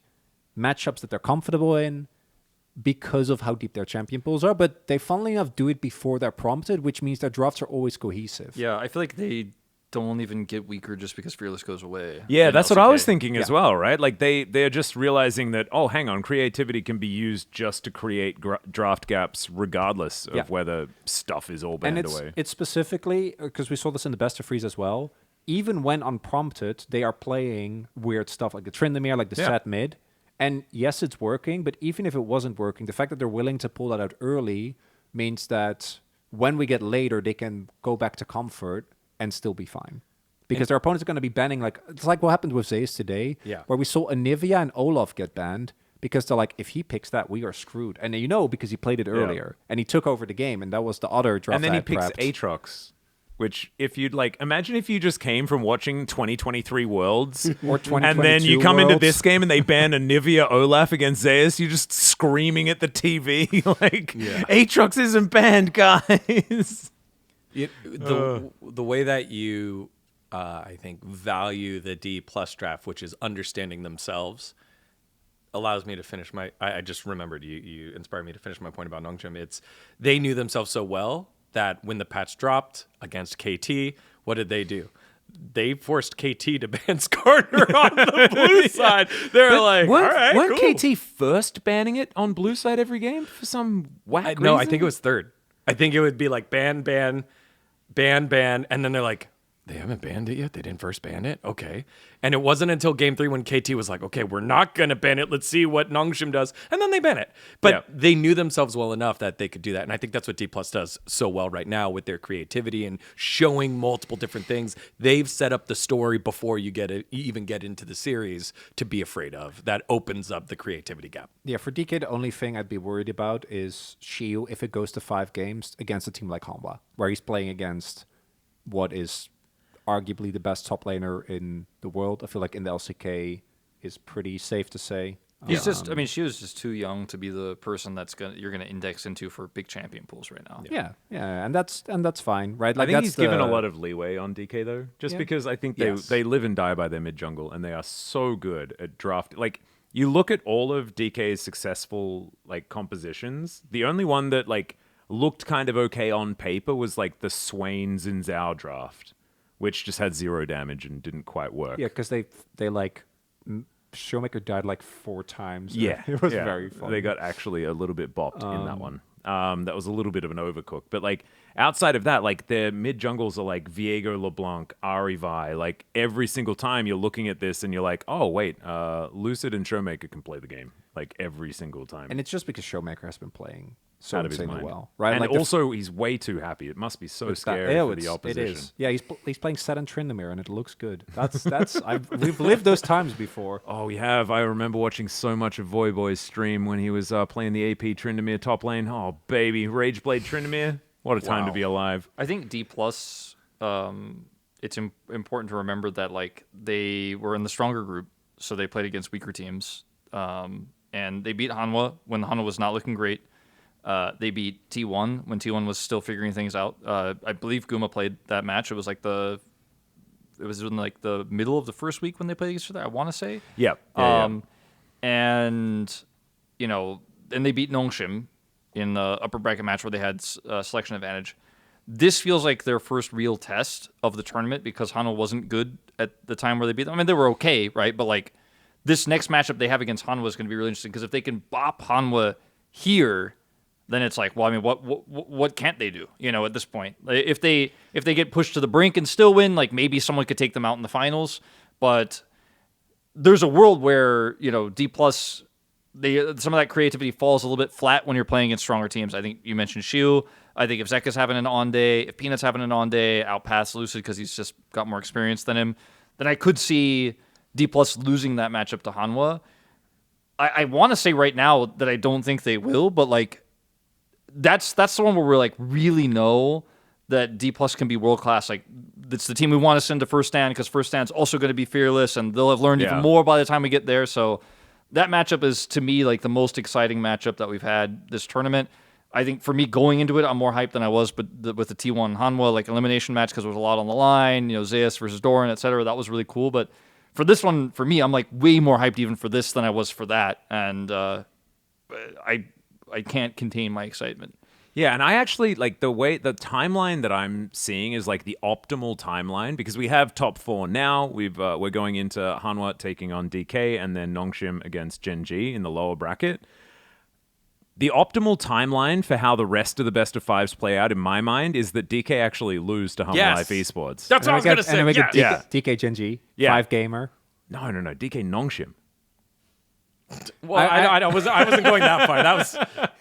matchups that they're comfortable in because of how deep their champion pools are, but they funnily enough do it before they're prompted, which means their drafts are always cohesive. Yeah, I feel like they don't even get weaker just because Fearless goes away. Yeah, in that's what I was LCK. thinking as well, right? Like they're just realizing that, oh, hang on, creativity can be used just to create draft gaps regardless of whether stuff is all banned And away. it's specifically, because we saw this in the best of freeze as well, even when unprompted, they are playing weird stuff like the Tryndamere, like the set mid. And yes, it's working, but even if it wasn't working, the fact that they're willing to pull that out early means that when we get later, they can go back to comfort and still be fine. Because their opponents are going to be banning, it's like what happened with Zeus today, where we saw Anivia and Olaf get banned because they're like, if he picks that, we are screwed. And because he played it earlier and he took over the game, and that was the other draft. And then I he had picks prepped. Aatrox, which if you'd imagine if you just came from watching 2023 Worlds Or and then you 2022 come into Worlds. this game and they ban Anivia Olaf against Zeus, you're just screaming at the TV Aatrox isn't banned, guys. The way that you, I think, value the D+ draft, which is understanding themselves, allows me to finish my. I just remembered you inspired me to finish my point about Nongchim. It's they knew themselves so well that when the patch dropped against KT, what did they do? They forced KT to ban Skarner on the blue side. They're like, all right, weren't cool. KT first banning it on blue side every game for some whack No, I reason? think it was third. I think it would be like ban, and then they're like, they haven't banned it yet? They didn't first ban it? Okay. And it wasn't until game 3 when KT was like, okay, we're not going to ban it. Let's see what Nongshim does. And then they ban it. But they knew themselves well enough that they could do that. And I think that's what D+ does so well right now with their creativity and showing multiple different things. They've set up the story before you even get into the series to be afraid of. That opens up the creativity gap. Yeah, for DK, the only thing I'd be worried about is Shiu if it goes to 5 games against a team like Hanwha, where he's playing against what is arguably the best top laner in the world. I feel like in the LCK is pretty safe to say. He's just, she was just too young to be the person you're gonna index into for big champion pools right now. Yeah, and that's fine, right? I think that's he's given a lot of leeway on DK though, just because I think they live and die by their mid jungle, and they are so good at draft. Like you look at all of DK's successful compositions, the only one that looked kind of okay on paper was the Swain Xin Zhao draft, which just had 0 damage and didn't quite work. Yeah, because they Showmaker died 4 times. Yeah, it was very fun. They got actually a little bit bopped in that one. That was a little bit of an overcook. But outside of that, their mid jungles are Viego LeBlanc, Arivi. Every single time you're looking at this and you're like, oh wait, Lucid and Showmaker can play the game every single time. And it's just because Showmaker has been playing so out of his insanely mind. well, right? And also, he's way too happy. It must be so scary for the opposition. It is. Yeah, he's playing Set and Tryndamere, and it looks good. We've lived those times before. Oh, we have. I remember watching so much of Voyboy's stream when he was playing the AP Tryndamere top lane. Oh, baby. Rageblade Tryndamere. What a time to be alive. I think D+, it's important to remember that they were in the stronger group, so they played against weaker teams. and they beat Hanwha when Hanwha was not looking great. They beat T1 when T1 was still figuring things out. I believe Guma played that match. It was in the middle of the first week when they played each other, I want to say. Yeah. And then they beat Nongshim in the upper bracket match where they had selection advantage. This feels like their first real test of the tournament because Hanwha wasn't good at the time where they beat them. I mean, they were okay, right? But like this next matchup they have against Hanwha is going to be really interesting because if they can bop Hanwha here, then it's like, well, I mean, what can't they do? At this point, if they get pushed to the brink and still win, like maybe someone could take them out in the finals. But there's a world where D+, some of that creativity falls a little bit flat when you're playing against stronger teams. I think you mentioned Shiu. I think if Zeka's having an on day, if Peanut's having an on day, outpass Lucid because he's just got more experience than him, then I could see D+ losing that matchup to Hanwha. I want to say right now that I don't think they will, but like that's the one where we're like really know that D+ can be world class. Like it's the team we want to send to First Stand because First Stand's also going to be fearless, and they'll have learned even more by the time we get there. So that matchup is to me like the most exciting matchup that we've had this tournament. I think for me going into it, I'm more hyped than I was, but with the T1 Hanwha like elimination match because there was a lot on the line, Zeus versus Doran, etc. That was really cool. But for this one, for me, I'm like way more hyped even for this than I was for that, and I can't contain my excitement. Yeah, and I actually like the timeline that I'm seeing is like the optimal timeline because we have top 4 now. We're going into Hanwha taking on DK and then Nongshim against Gen G in the lower bracket. The optimal timeline for how the rest of the best of 5s play out, in my mind, is that DK actually lose to Hanwha Life Esports. That's what I was going to say. And then we get Yeah. DK Gen G, Yeah. 5 gamer. No, DK Nongshim. Well, I wasn't going that far. That was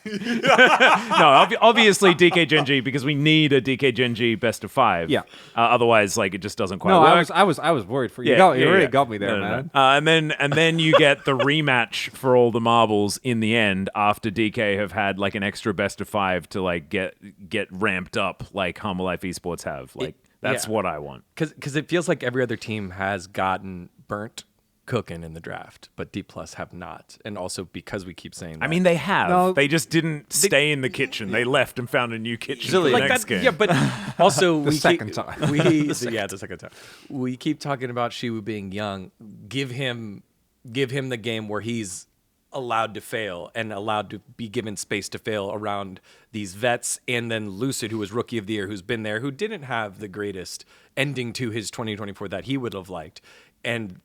No, obviously DK Gen G because we need a DK Gen G best of 5. Yeah. Otherwise, like it just doesn't quite No, work. I was worried for you. Yeah, You really yeah. got me there, No. man. And then you get the rematch for all the marbles in the end after DK have had like an extra best of 5 to like get ramped up like Hanwha Life Esports have. Like that's what I want. because it feels like every other team has gotten burnt cooking in the draft, but D+ have not. And also because we keep saying that. I mean, they have. No. They just didn't stay in the kitchen. They left and found a new kitchen for the like next that, game. yeah, but also the second time. the second time. We keep talking about Shiwu being young. Give him the game where he's allowed to fail and allowed to be given space to fail around these vets, and then Lucid, who was Rookie of the Year, who's been there, who didn't have the greatest ending to his 2024 that he would have liked, and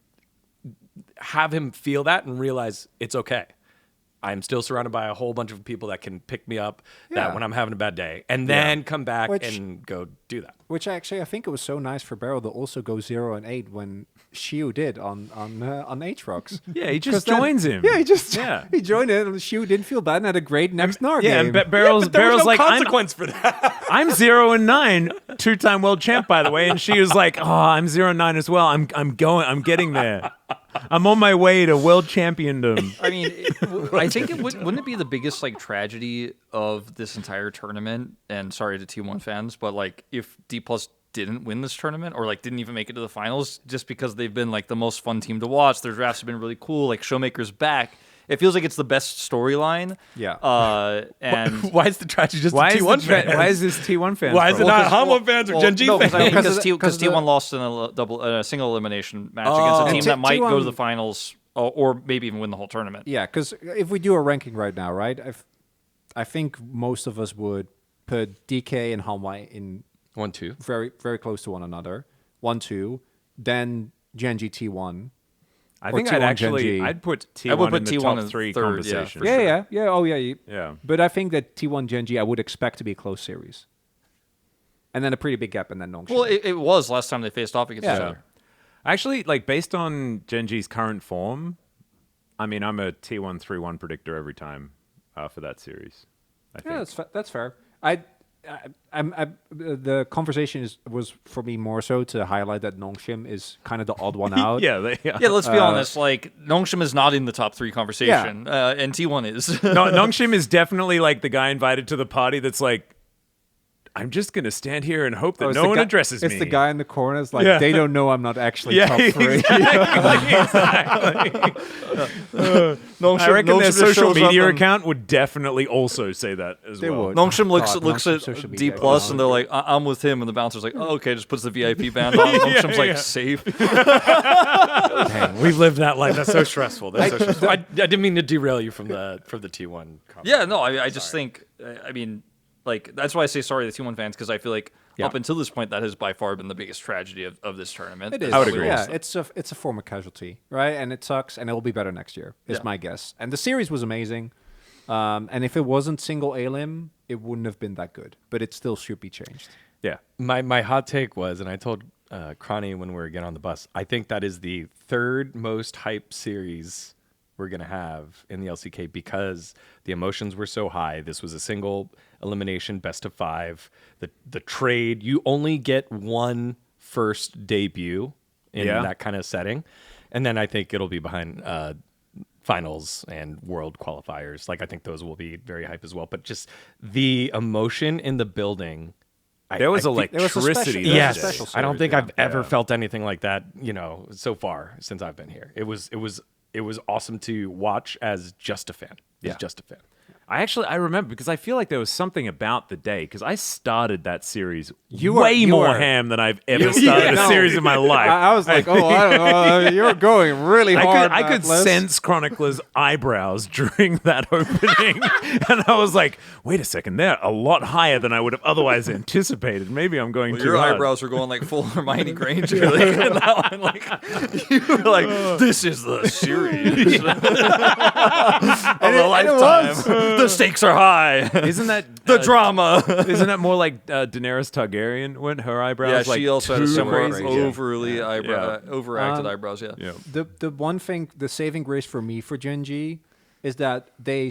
have him feel that and realize it's okay. I'm still surrounded by a whole bunch of people that can pick me up that when I'm having a bad day, and then come back and go do that. Which actually, I think it was so nice for Barrel to also go 0-8 when Shiu did on Aatrox. Yeah, he just joins him. Yeah, he joined it. And Shiu didn't feel bad and had a great next Gnar Yeah, game. and Barrel's There was no like, consequence for that. I'm 0-9, 2-time world champ, by the way. And she was like, oh, I'm 0-9 as well. I'm getting there. I'm on my way to world championdom. I mean, I think wouldn't it be the biggest like tragedy of this entire tournament? And sorry to T1 fans, but like if D+ didn't win this tournament or like didn't even make it to the finals, just because they've been like the most fun team to watch. Their drafts have been really cool. Like Showmaker's back. It feels like it's the best storyline. Yeah. And why is the tragedy just Why T1 fans? Why is this T1 fans? Why is it not Hanwha fans or Gen G fans? Because Because T1 lost in a single elimination match against a team that might go to the finals or maybe even win the whole tournament. Yeah, because if we do a ranking right now, right, I think most of us would put DK and Hanwha in 1-2. very, very close to one another. 1-2, then Gen G T1. I think Or I'd T1 actually Gen G. I'd put T1 I would in put the T1 top in 3 third, yeah, conversation. for Yeah, sure. yeah. Oh, yeah. Yeah. But I think that T1 Gen G I would expect to be a close series. And then a pretty big gap, and then Nongshim. Well, it was last time they faced off against each other. Actually, like based on Gen G's current form, I mean, I'm a T1 3-1 predictor every time for that series. I think. Yeah, that's fair. The conversation was for me more so to highlight that Nongshim is kind of the odd one out. Yeah. Yeah, let's be honest. Like Nongshim is not in the top 3 conversation, and T1 is. No, Nongshim is definitely like the guy invited to the party that's like, I'm just going to stand here and hope that it's no the one guy- addresses me. It's the guy in the corner. It's like Yeah. they don't know I'm not actually top 3. Exactly. I reckon their social media account would definitely also say that as They well. would. Nongshim looks God, looks Nongshim at social D media plus, account. and they're like, "I'm with him," and the bouncer's like, "Oh, okay," just puts the VIP band on. Nongshim's like, "Safe." Dang, we've lived that life. That's so stressful. That's so stressful. I didn't mean to derail you from the T1 comment. Yeah, no, I just think, I mean, like, that's why I say sorry to the T1 fans, because I feel like up until this point, that has by far been the biggest tragedy of this tournament. It is. I would agree. Yeah, it's a former casualty, right? And it sucks, and it will be better next year, is my guess. And the series was amazing. And if it wasn't single A-Lim, it wouldn't have been that good. But it still should be changed. Yeah. My hot take was, and I told Cronny when we were getting on the bus, I think that is the third most hype series we're going to have in the LCK because the emotions were so high. This was a single elimination, best of 5. The trade, you only get one first debut in that kind of setting. And then I think it'll be behind finals and world qualifiers. Like, I think those will be very hype as well. But just the emotion in the building. There was there was a electricity. special- that Yes, day. special I don't series, think yeah. I've ever felt anything like that, so far since I've been here. It was awesome to watch as just a fan. Yeah. As just a fan. I remember because I feel like there was something about the day because I started that series You way were- more ham than I've ever started a series in my life. I was like, I don't know. You're going really hard. I could Atlas. sense Chronicler's eyebrows during that opening. And I was like, wait a second, they're a lot higher than I would have otherwise anticipated. Maybe I'm going too Your hard. eyebrows are going like full Hermione Granger. Like, in that one, like, you were like, this is the series of a lifetime. The stakes are high. Isn't that The drama. Isn't that more like Daenerys Targaryen when her eyebrows? Yeah, like she also had a too similar crazy? overly overacted Um, eyebrows. Yeah. Yeah. The one thing, the saving grace for me for Gen G is that they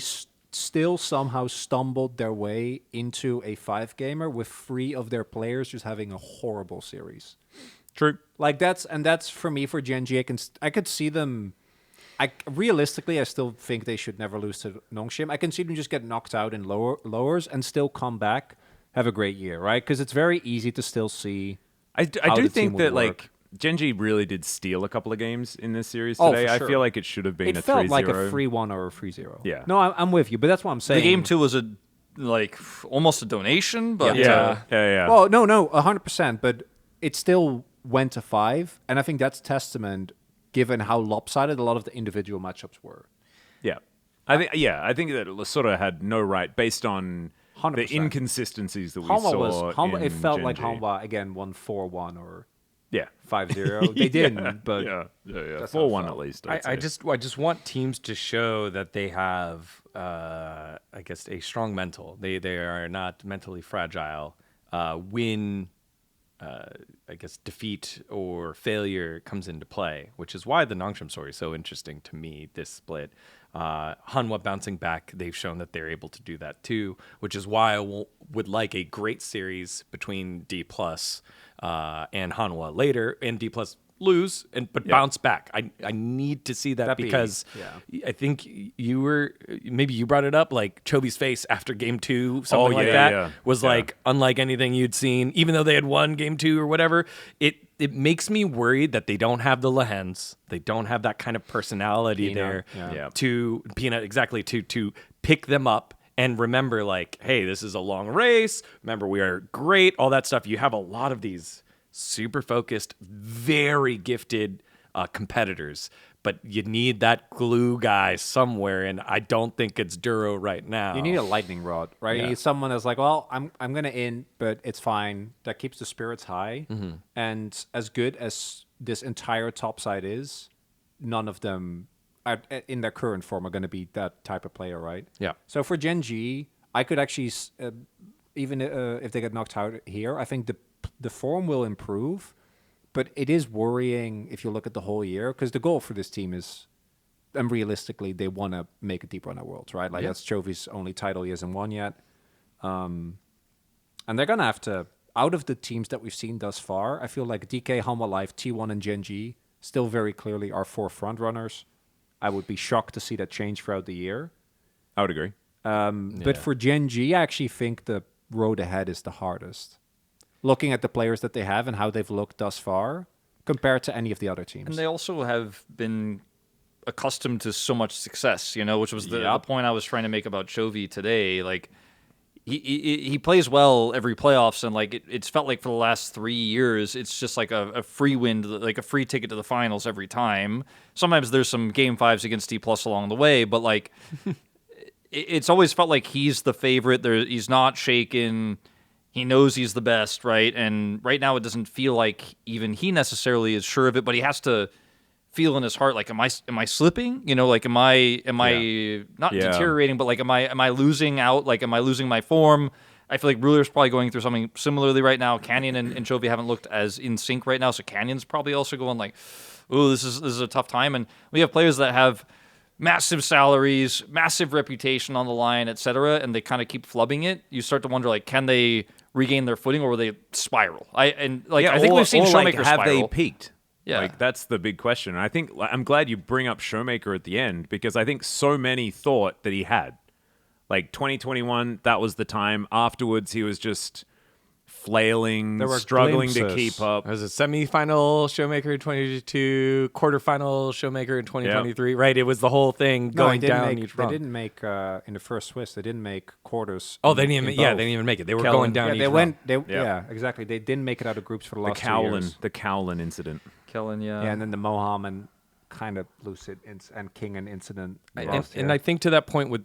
still somehow stumbled their way into a 5-gamer with 3 of their players just having a horrible series. True. Like that's for me for Gen G. I could see them. Realistically, I still think they should never lose to Nongshim. I can see them just get knocked out in lowers and still come back, have a great year, right? Because it's very easy to still see. I how do the think team that would like Genji really did steal a couple of games in this series Oh, today. for I sure. feel like it should have been It a 3-0. felt like a 3-1 or a 3-0. Yeah. No, I'm with you, but that's what I'm saying. The game 2 was almost a donation, but Yeah. Yeah. Well, no, 100%, but it still went to 5, and I think that's testament given how lopsided a lot of the individual matchups were. Yeah. I think that it sort of had no right based on 100%. the inconsistencies that we Hanwha saw. Hanwha, it in felt like Gen G. Hanwha again won 4-1 or Yeah. 5-0. They didn't, but yeah. that's how it 4-1 felt. at least. I I'd say. just want teams to show that they have, I guess, a strong mental. They are not mentally fragile. When I guess defeat or failure comes into play, which is why the Nongshim story is so interesting to me. This split, Hanwha bouncing back, they've shown that they're able to do that too, which is why I would like a great series between D plus and Hanwha later, and D plus lose but bounce back. I need to see that That'd be- because yeah. I think maybe you brought it up, like Chobi's face after game 2, something like yeah, that yeah. was Yeah. like unlike anything you'd seen, even though they had won game 2 or whatever. It makes me worried that they don't have the Lehens. They don't have that kind of personality Peanut, there yeah. to Peanut, exactly, to pick them up and remember, like, hey, this is a long race. Remember, we are great, all that stuff. You have a lot of these super focused, very gifted competitors, but you need that glue guy somewhere, and I don't think it's Duro right now. You need a lightning rod, right? Yeah. You need someone that's like, well, I'm gonna in, but it's fine. That keeps the spirits high. Mm-hmm. And as good as this entire top side is, none of them are, in their current form are going to be that type of player, right? Yeah. So for Gen G, I could actually, even if they get knocked out here, I think the form will improve. But it is worrying if you look at the whole year, because the goal for this team is, and realistically, they want to make a deep run at Worlds, right? Like, that's Chovi's only title he hasn't won yet. And they're going to have to, out of the teams that we've seen thus far, I feel like DK, Hanwha Life, T1, and Gen G still very clearly are 4 front runners. I would be shocked to see that change throughout the year. I would agree. But for Gen G, I actually think the road ahead is the hardest. Looking at the players that they have and how they've looked thus far compared to any of the other teams. And they also have been accustomed to so much success, which was the point I was trying to make about Chovy today. Like, he plays well every playoffs, and like it's felt like for the last 3 years, it's just like a free win, like a free ticket to the finals every time. Sometimes there's some game 5s against D+ along the way, but like it's always felt like he's the favorite. He's not shaken. He knows he's the best, right? And right now it doesn't feel like even he necessarily is sure of it, but he has to feel in his heart, like, am I slipping? Like, am I not deteriorating, but like, am I losing out? Like, am I losing my form? I feel like Ruler's probably going through something similarly right now. Canyon and Chovy haven't looked as in sync right now, so Canyon's probably also going like, oh, this is a tough time. And we have players that have massive salaries, massive reputation on the line, etc., and they kind of keep flubbing it. You start to wonder, like, can they regain their footing, or will they spiral? I think we've seen Showmaker have spiral. They peaked? Yeah. Like, that's the big question. And I think I'm glad you bring up Showmaker at the end, because I think so many thought that he had. Like 2021, that was the time. Afterwards, he was just flailing, struggling to keep up. It was a semifinal Showmaker in 2022, quarterfinal Showmaker in 2023, right? It was the whole thing going down each run. They didn't make in the first Swiss. They didn't make quarters. Oh, they didn't even make it. They were going down. Yeah, each run. Yeah, exactly. They didn't make it out of groups for the last 2 years. The Cowlin incident. Kellen, yeah. Yeah, and then the Moham and kind of Lucid and King and incident. And I think to that point, with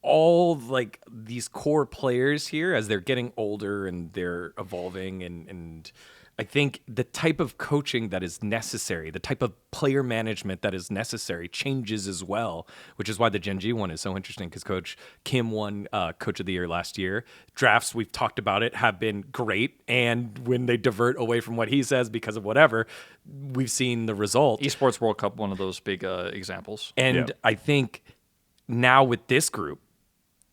all like these core players here, as they're getting older and they're evolving, and I think the type of coaching that is necessary, the type of player management that is necessary changes as well, which is why the Gen G one is so interesting, because Coach Kim won Coach of the Year last year. Drafts, we've talked about it, have been great, and when they divert away from what he says because of whatever, we've seen the result. Esports World Cup, one of those big examples. And I think now with this group,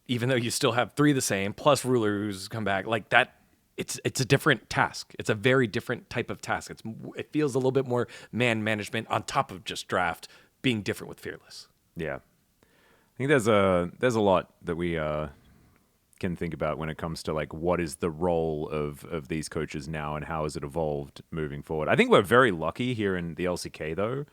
even though you still have 3 the same, plus Ruler who's come back, like that, it's a different task. It's a very different type of task. It feels a little bit more man management on top of just draft being different with Fearless. Yeah. I think there's a lot that we can think about when it comes to like what is the role of these coaches now and how has it evolved moving forward. I think we're very lucky here in the LCK though,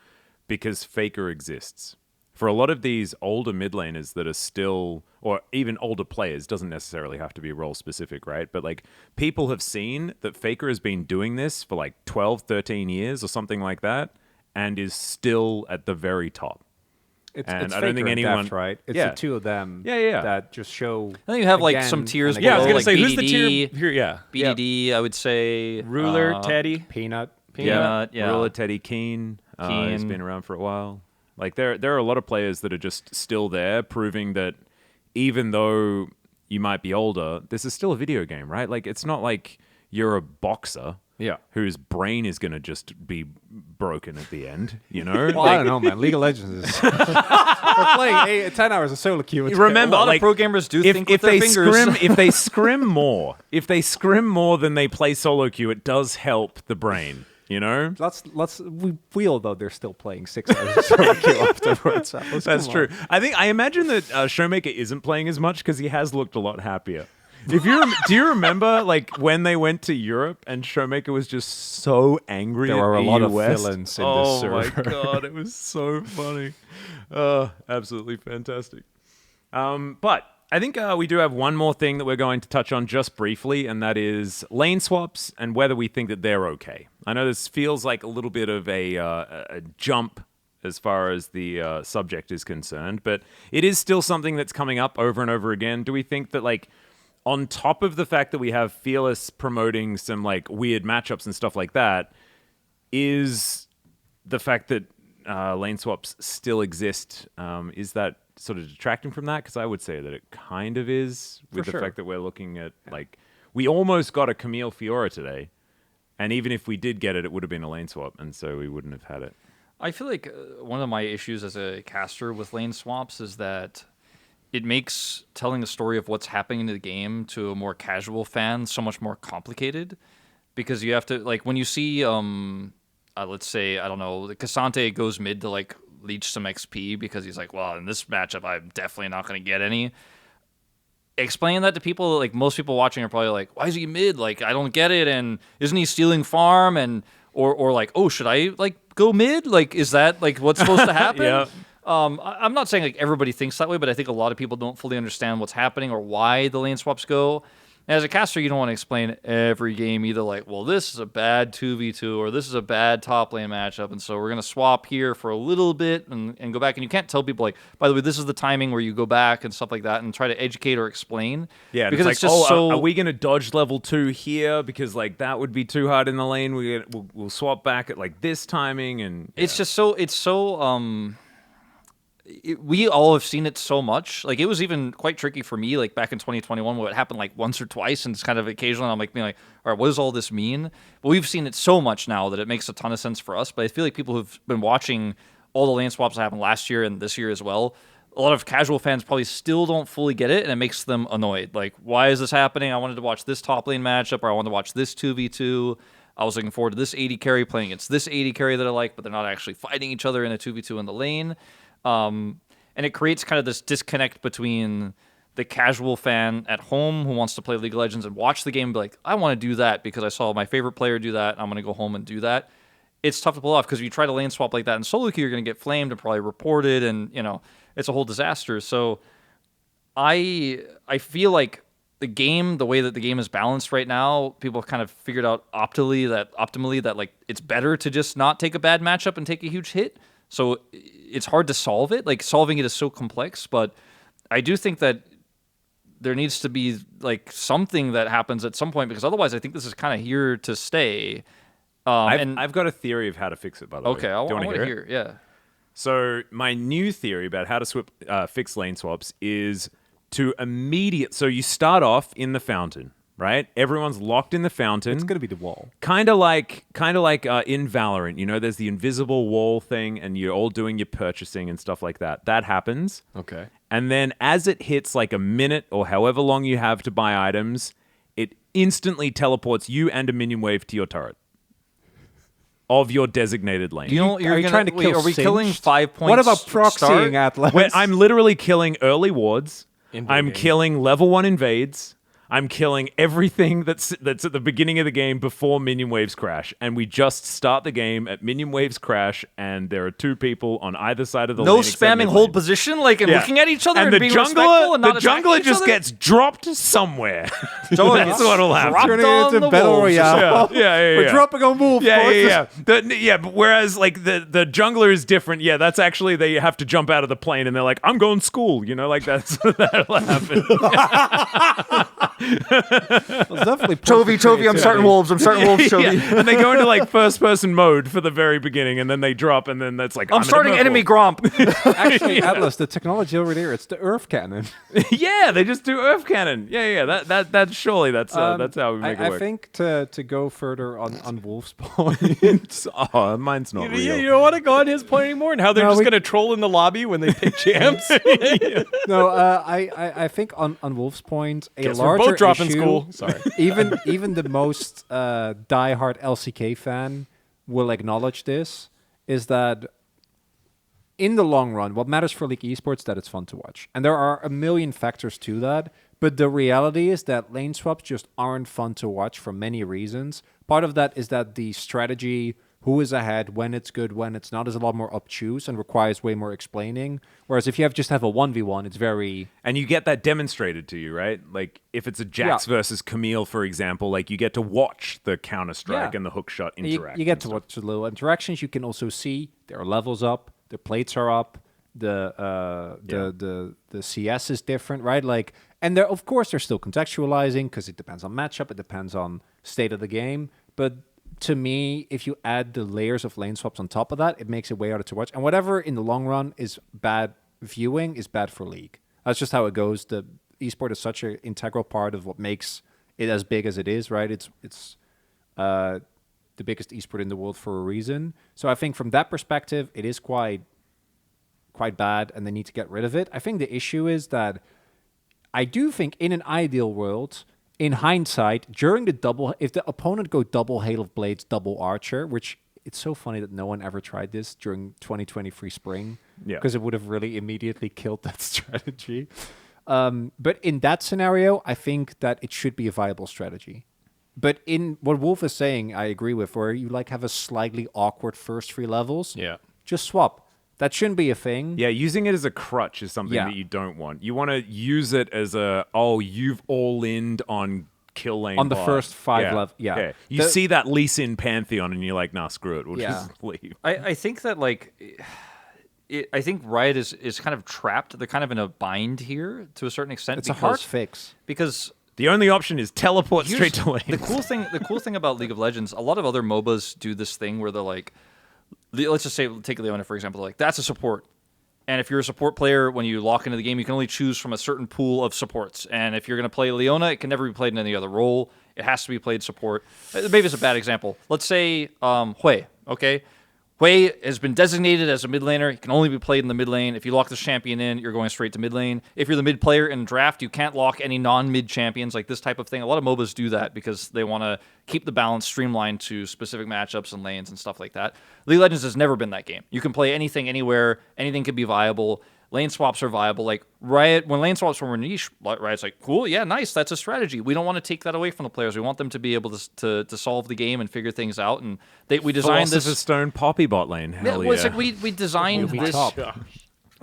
because Faker exists. For a lot of these older mid laners that are still, or even older players, doesn't necessarily have to be role specific, right? But like people have seen that Faker has been doing this for like 12, 13 years or something like that, and is still at the very top. It's I don't Faker think and anyone, Deft, right? It's the two of them that just show. I think you have like again some tiers and below. Yeah, I was again. going to like say, BDD, who's the tier here? Yeah. BDD, I would say. Ruler, Teddy. Peanut. Peanut, yeah. Ruler, Teddy, Keen. He's been around for a while. Like there are a lot of players that are just still there, proving that even though you might be older, this is still a video game, right? Like it's not like you're a boxer, whose brain is going to just be broken at the end, you know? Well, I don't know, man. League of Legends is. We're playing 10 hours of solo queue. Remember, a lot like, of pro gamers do think with they their fingers. if they scrim more than they play solo queue, it does help the brain. You know, we although they're still playing 6 hours of solo queue afterwards. That's true. I imagine that Showmaker isn't playing as much because he has looked a lot happier. If you do you remember like when they went to Europe and Showmaker was just so angry? There were a lot of West? villains in this server. Oh my god, it was so funny. Absolutely fantastic. But I think we do have one more thing that we're going to touch on just briefly, and that is lane swaps and whether we think that they're okay. I know this feels like a little bit of a jump as far as the subject is concerned, but it is still something that's coming up over and over again. Do we think that, like, on top of the fact that we have Fearless promoting some like weird matchups and stuff like that, is the fact that lane swaps still exist, is that sort of detracting from that? Because I would say that it kind of is, with the fact that we're looking at, like, we almost got a Camille Fiora today, and even if we did get it, it would have been a lane swap, and so we wouldn't have had it. I feel like one of my issues as a caster with lane swaps is that it makes telling the story of what's happening in the game to a more casual fan so much more complicated, because you have to, like, when you see, let's say, I don't know, Cassante goes mid to, like, leech some XP because he's like, well, in this matchup, I'm definitely not going to get any. explaining that to people, like most people watching are probably like, why is he mid? Like, I don't get it. And isn't he stealing farm? And or like, oh, should I like go mid? Like, is that like what's supposed to happen? Yeah. I'm not saying like everybody thinks that way, but I think a lot of people don't fully understand what's happening or why the lane swaps go. And as a caster, you don't want to explain every game either like, well, this is a bad 2v2 or this is a bad top lane matchup, and so we're going to swap here for a little bit and go back. And you can't tell people like, by the way, this is the timing where you go back and stuff like that and try to educate or explain. Yeah, because it's like, just so... are we going to dodge level 2 here? Because like that would be too hard in the lane. We'll swap back at like this timing. And It's just so... we all have seen it so much. Like, it was even quite tricky for me, like, back in 2021, where it happened, like, once or twice, and it's kind of occasionally I'm, like, being like, all right, what does all this mean? But we've seen it so much now that it makes a ton of sense for us. But I feel like people who've been watching all the lane swaps that happened last year and this year as well, a lot of casual fans probably still don't fully get it, and it makes them annoyed. Like, why is this happening? I wanted to watch this top lane matchup, or I wanted to watch this 2v2. I was looking forward to this AD carry playing against this AD carry that I like, but they're not actually fighting each other in a 2v2 in the lane. And it creates kind of this disconnect between the casual fan at home who wants to play League of Legends and watch the game and be like, I want to do that because I saw my favorite player do that. I'm going to go home and do that. It's tough to pull off because if you try to lane swap like that in solo queue, you're going to get flamed and probably reported, and it's a whole disaster. So I feel like the way that the game is balanced right now, people have kind of figured out optimally that like it's better to just not take a bad matchup and take a huge hit. So it's hard to solve it. Like, solving it is so complex, but I do think that there needs to be like something that happens at some point, because otherwise I think this is kind of here to stay. I've got a theory of how to fix it, by the way. Okay, I want to hear it. Yeah. So my new theory about how to fix lane swaps is to so you start off in the fountain, right? Everyone's locked in the fountain. It's going to be the wall. Kind of like in Valorant, there's the invisible wall thing, and you're all doing your purchasing and stuff like that. That happens. Okay. And then as it hits like a minute or however long you have to buy items, it instantly teleports you and a minion wave to your turret of your designated lane. Are you trying to kill Are we Singed? killing 5 points? What about proxying Atlus? Where I'm literally killing early wards. In-game. I'm killing level 1 invades. I'm killing everything that's at the beginning of the game before minion waves crash, and we just start the game at minion waves crash, and there are 2 people on either side of the lane. No spamming hold position, like, and looking at each other and being respectful and not the attacking jungler each just other? gets dropped somewhere. So That's what'll happen. dropped Turning on it into the Battle wolves. Royale. Yeah. We're dropping on wolf. Yeah. But whereas like the jungler is different. Yeah, that's actually they have to jump out of the plane and they're like, I'm going school. Like that'll happen. Definitely Toby, I'm starting wolves. I'm starting wolves, Toby. Yeah. And they go into like first person mode for the very beginning, and then they drop, and then that's like I'm starting enemy Gromp. Actually, Atlus, the technology over there, it's the Earth Cannon. Yeah, they just do Earth Cannon. Yeah. That's surely that's how we make it work. I think to go further on Wolf's point. Mine's not real. You don't want to go on his point anymore, and how they're just going to troll in the lobby when they pick champs. No, I think on Wolf's point, a Guess we're larger both dropping issue, school. Sorry. even the most diehard LCK fan will acknowledge this, is that in the long run, what matters for League Esports is that it's fun to watch. And there are a million factors to that, but the reality is that lane swaps just aren't fun to watch for many reasons. Part of that is that the strategy, who is ahead, when it's good, when it's not, is a lot more obtuse and requires way more explaining. Whereas if you just have a 1v1, it's very... And you get that demonstrated to you, right? Like, if it's a Jax versus Camille, for example, like, you get to watch the counter-strike and the hookshot interact. You get to watch the little interactions. You can also see their levels up, their plates are up, the CS is different, right? Like, and they're, of course, they're still contextualizing because it depends on matchup, it depends on state of the game, but... To me, if you add the layers of lane swaps on top of that, it makes it way harder to watch. And whatever in the long run is bad viewing is bad for League. That's just how it goes. The esport is such an integral part of what makes it as big as it is, right? It's the biggest esport in the world for a reason. So I think from that perspective, it is quite bad, and they need to get rid of it. I think the issue is that I do think in an ideal world... In hindsight, during if the opponent go double Hail of Blades, double Archer, which it's so funny that no one ever tried this during 2023 spring, because it would have really immediately killed that strategy. But in that scenario, I think that it should be a viable strategy. But in what Wolf is saying, I agree with, where you like have a slightly awkward first 3 levels. Yeah. Just swap. That shouldn't be a thing. Yeah, using it as a crutch is something Yeah. that you don't want. You want to use it as you've all-ined on kill lane On the bot. first 5 level. Yeah. You see that Lee Sin Pantheon and you're like, nah, screw it. We'll just leave. I think that like, I think Riot is kind of trapped. They're kind of in a bind here to a certain extent. It's a hard fix. Because The only option is teleport here's straight to lane. the cool thing about League of Legends, a lot of other MOBAs do this thing where they're like, let's just say take Leona for example. Like that's a support, and if you're a support player, when you lock into the game, you can only choose from a certain pool of supports. And if you're going to play Leona, it can never be played in any other role. It has to be played support. Maybe it's a bad example. Let's say Hui. Okay. Hui has been designated as a mid laner. He can only be played in the mid lane. If you lock this champion in, you're going straight to mid lane. If you're the mid player in a draft, you can't lock any non-mid champions, like this type of thing. A lot of MOBAs do that because they want to keep the balance streamlined to specific matchups and lanes and stuff like that. League of Legends has never been that game. You can play anything, anywhere. Anything can be viable. Lane swaps are viable. Like Riot, when lane swaps were niche, Riot's like, cool, yeah, nice, that's a strategy. We don't want to take that away from the players. We want them to be able to solve the game and figure things out. And we designed Philosopher's this Stone Poppy bot lane. Hell well, it's yeah. like we designed Movie top.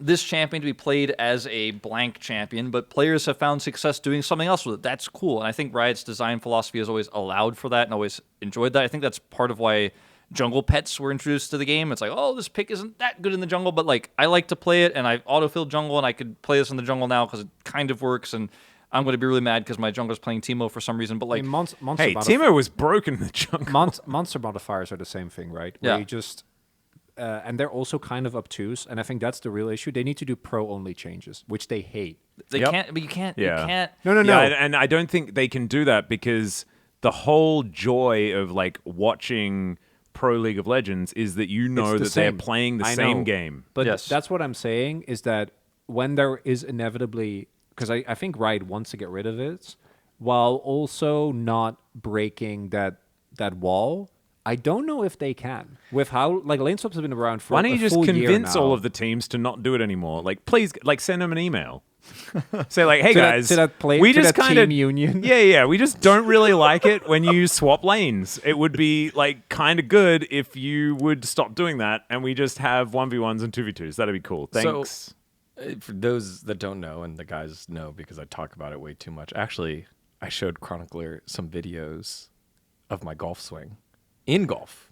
this champion to be played as a blank champion, but players have found success doing something else with it. That's cool. And I think Riot's design philosophy has always allowed for that and always enjoyed that. I think that's part of why jungle pets were introduced to the game. It's like, oh, this pick isn't that good in the jungle, but like I like to play it, and I autofill jungle, and I could play this in the jungle now because it kind of works. And I'm going to be really mad because my jungler's playing Teemo for some reason. But like, Monster Hey, Teemo was broken in the jungle. monster modifiers are the same thing, right? Yeah. Where you just and they're also kind of obtuse, and I think that's the real issue. They need to do pro-only changes, which they hate. they Yep. can't. But you can't. Yeah. You can't. No. Yeah, and I don't think they can do that because the whole joy of like watching Pro League of Legends is that you know It's the that they're same. playing the I same know. game. But Yes. that's what I'm saying is that when there is inevitably, because I think Riot wants to get rid of it, while also not breaking that wall. I don't know if they can. With how like lane swaps have been around for Why don't you a just full year convince all now. of the teams to not do it anymore? Like, please, like, send them an email. Say like, hey To that- guys, to that we to just that kind of team union? Yeah, we just don't really like it when you swap lanes. It would be like kind of good if you would stop doing that, and we just have 1v1s and 2v2s. That'd be cool. Thanks. For those that don't know, and the guys know because I talk about it way too much, actually, I showed Chronicler some videos of my golf swing in golf.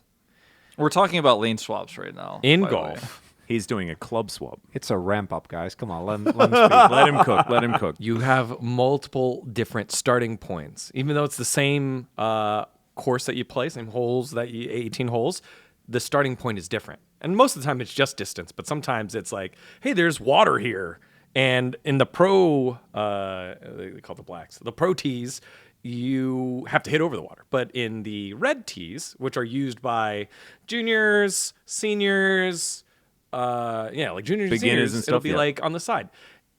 We're talking about lane swaps right now. In by the way. golf, He's doing a club swap. It's a ramp up, guys. Come on, let him speak. Let him cook. Let him cook. you have multiple different starting points. Even though it's the same course that you play, same holes that you 18 holes, the starting point is different. And most of the time it's just distance, but sometimes it's like, hey, there's water here. And in the pro, they call it the blacks, the pro tees, you have to hit over the water. But in the red tees, which are used by juniors, seniors, like juniors, Beginners seniors, and it'll stuff, be yeah. like on the side.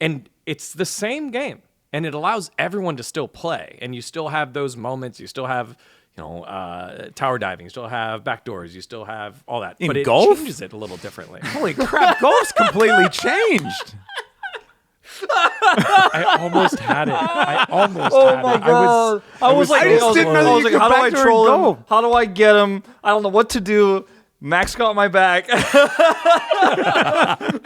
And it's the same game. And it allows everyone to still play. And you still have those moments. You still have, tower diving. You still have backdoors. You still have all that. In but it golf? changes it a little differently. Holy crap! Golf's completely changed. I almost had it. I almost Oh had my it. god! I was like, I just didn't know that you could how do I backdoor troll and him? go. How do I get him? I don't know what to do. Max got my back.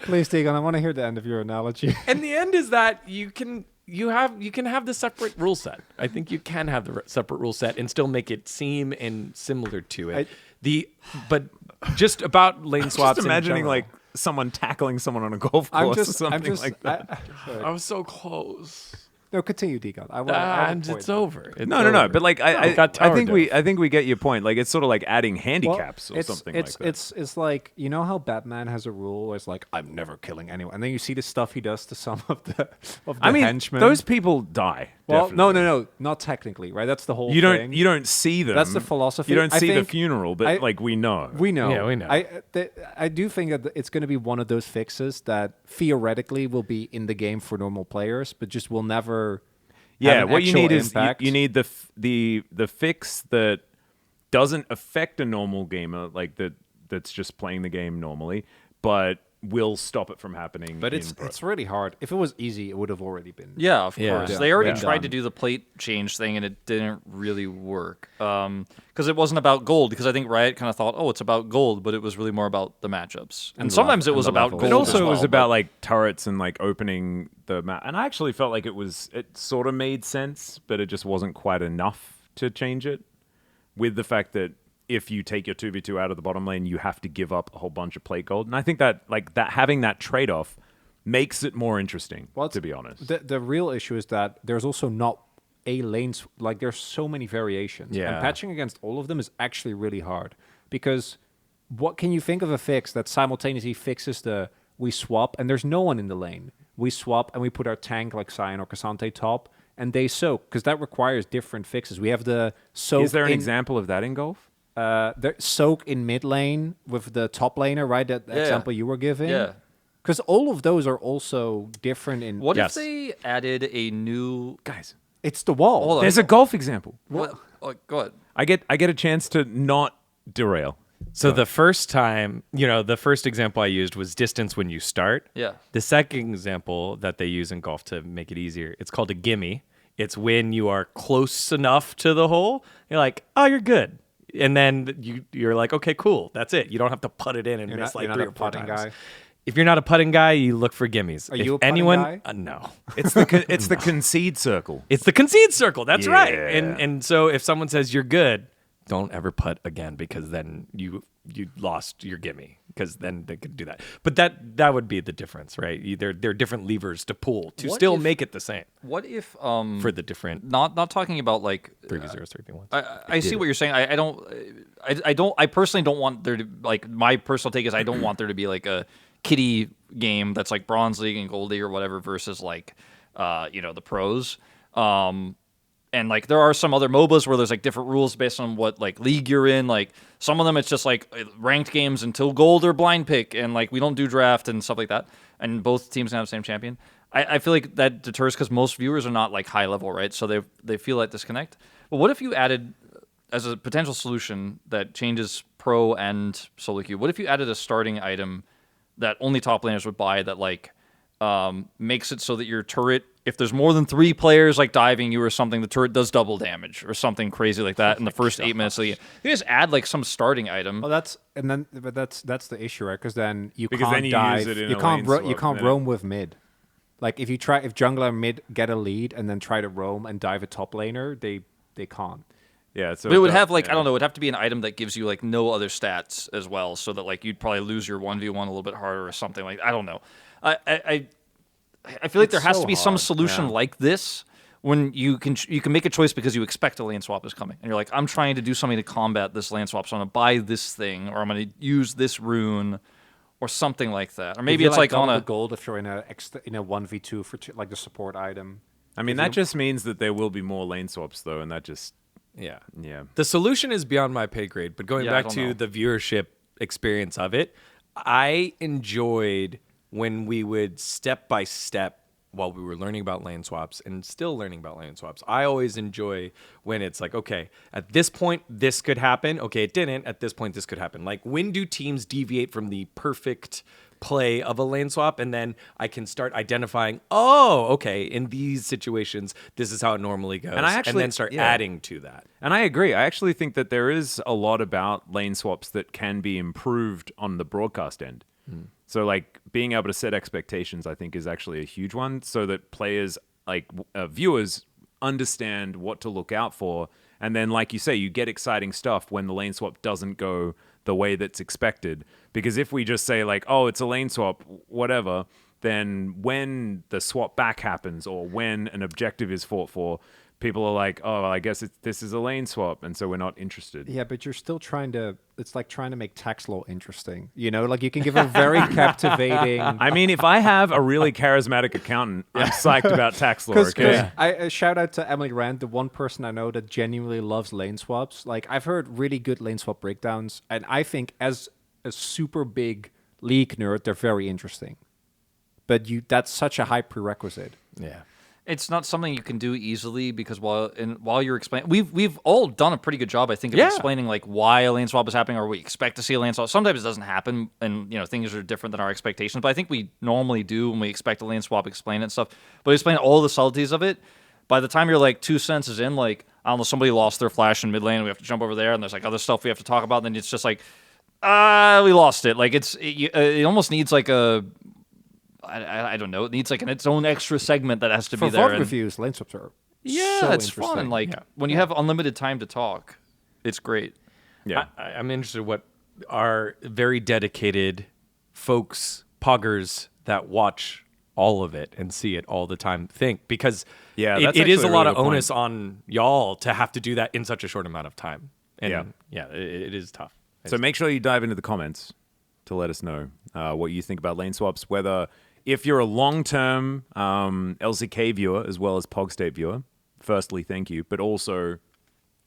Please, Dgon, I want to hear the end of your analogy. And the end is that you can have the separate rule set. I think you can have the separate rule set and still make it seem and similar to it. But just about lane swaps. Just in imagining general. like someone tackling someone on a golf course or something like that. I was so close. No, continue, Dgon. I want It's over. It's No. over. But like, I got tower think def. I think we get your point. Like, it's sort of like adding handicaps or something like that. It's like, you know how Batman has a rule where it's like, I'm never killing anyone, and then you see the stuff he does to some of the I mean, henchmen. those people die. well, definitely. no, not technically, right? That's the whole You thing. don't see them. That's the philosophy. You don't I see the think- funeral, but like we know. We know. Yeah, we know. I do think that it's going to be one of those fixes that theoretically will be in the game for normal players, but just will never. Yeah, have an what you actual need is impact. you need the fix that doesn't affect a normal gamer, like that's just playing the game normally, but will stop it from happening. But in it's Pro. it's really hard. If it was easy, it would have already been. Yeah, of Yeah. course. Yeah. They already Yeah. tried Done. to do the plate change thing, and it didn't really work. Because it wasn't about gold. Because I think Riot kind of thought, oh, it's about gold, but it was really more about the matchups. And the sometimes level- it was and the about levels. gold. But also as it was well, about but- like turrets and like opening the map. And I actually felt like it sort of made sense, but it just wasn't quite enough to change it. With the fact that if you take your 2v2 out of the bottom lane, you have to give up a whole bunch of plate gold. And I think that like that having that trade-off makes it more interesting, Well, to be honest. The real issue is that there's also not a lanes, like there's so many variations. Yeah. And patching against all of them is actually really hard because what can you think of a fix that simultaneously fixes the we swap and there's no one in the lane. We swap and we put our tank like Sion or Cassante top and they soak because that requires different fixes. We have the soak. Is there an in, example of that in golf? The soak in mid lane with the top laner, right? That Yeah. example you were giving. Yeah. Because all of those are also different in. What Yes. if they added a new... Guys, It's the wall. Hold on. there's a golf example. What? Oh, go ahead. I get a chance to not derail. So the first time, the first example I used was distance when you start. Yeah. The second example that they use in golf to make it easier, it's called a gimme. It's when you are close enough to the hole, you're like, oh, you're good. And then you're like, okay, cool. That's it. You don't have to putt it in and You're miss not- like you're not 3 a or 4 putting times. guy? If you're not a putting guy, you look for gimmies. Are If you a putting anyone, guy? No. It's the concede circle. It's the concede circle. That's right. Yeah. And so if someone says you're good, don't ever putt again because then you lost your gimme because then they could do that. But that would be the difference, right? There are different levers to pull to What still if- make it the same What if... for the different not talking about like 3v0s, 3v1s. I see what you're saying. I personally don't want there to like my personal take is I don't want there to be like a kiddie game that's like Bronze League and Gold League or whatever versus like the pros. And like there are some other MOBAs where there's like different rules based on what like league you're in. Like some of them it's just like ranked games until gold or blind pick and like we don't do draft and stuff like that. And both teams can have the same champion. I feel like that deters because most viewers are not like high level, right? So they feel that disconnect. But what if you added as a potential solution that changes pro and solo queue? What if you added a starting item that only top laners would buy that like makes it so that your turret, if there's more than 3 players like diving you or something, the turret does double damage or something crazy like that in the first 8 minutes of the game. You just add like some starting item. Well, that's the issue, right? Because then you Because can't then you dive. use it in You a can't lane you swap, can't then roam with mid. Like if jungler and mid get a lead and then try to roam and dive a top laner, they can't. Yeah, so But it would have like I don't know, it would have to be an item that gives you like no other stats as well, so that like you'd probably lose your 1v1 a little bit harder or something like I don't know. I feel like there has so to be some hard, solution like this when you can make a choice because you expect a lane swap is coming and you're like I'm trying to do something to combat this lane swap, so I'm gonna buy this thing or I'm gonna use this rune or something like that, or maybe If you it's like on double a the gold if you're in a 1v2 for like the support item. I mean, that just means that there will be more lane swaps, though, and that just, Yeah. yeah. The solution is beyond my pay grade, but going Yeah, I back don't to know. the viewership experience of it, I enjoyed when we would step by step while we were learning about lane swaps and still learning about lane swaps. I always enjoy when it's like, okay, at this point, this could happen. Okay, it didn't. At this point, this could happen. Like, when do teams deviate from the perfect play of a lane swap? And then I can start identifying, oh, okay, in these situations, this is how it normally goes. And I actually- then start yeah. adding to that. And I agree. I actually think that there is a lot about lane swaps that can be improved on the broadcast end. So, like, being able to set expectations, I think, is actually a huge one so that players, like viewers, understand what to look out for. And then, like you say, you get exciting stuff when the lane swap doesn't go the way that's expected. Because if we just say, like, oh, it's a lane swap, whatever, then when the swap back happens or when an objective is fought for, people are like, oh, I guess this is a lane swap, and so we're not interested. Yeah, but you're still it's like trying to make tax law interesting. You know, like you can give a very captivating. I mean, if I have a really charismatic accountant, I'm psyched about tax law, Because okay? I shout out to Emily Rand, the one person I know that genuinely loves lane swaps. Like I've heard really good lane swap breakdowns, and I think as a super big league nerd, they're very interesting. But that's such a high prerequisite. Yeah. It's not something you can do easily because while you're explaining, we've all done a pretty good job, I think, of explaining like why a lane swap is happening, or we expect to see a lane swap. Sometimes it doesn't happen, and things are different than our expectations. But I think we normally do when we expect a lane swap, explain it and stuff. But explain all the subtleties of it. By the time you're like 2 sentences in, like I don't know, somebody lost their flash in mid lane, we have to jump over there, and there's like other stuff we have to talk about. And then it's just like, we lost it. Like it almost needs like a. I don't know. It needs like its own extra segment that has to be there. For reviews, lane swaps are it's fun. Like when you have unlimited time to talk, it's great. Yeah. I'm interested in what our very dedicated folks, poggers that watch all of it and see it all the time think, because that's it is a actually a lot really of good point. onus on y'all to have to do that in such a short amount of time. And it is tough. So make sure you dive into the comments to let us know what you think about lane swaps, whether if you're a long-term LCK viewer as well as PogState viewer, firstly, thank you. But also,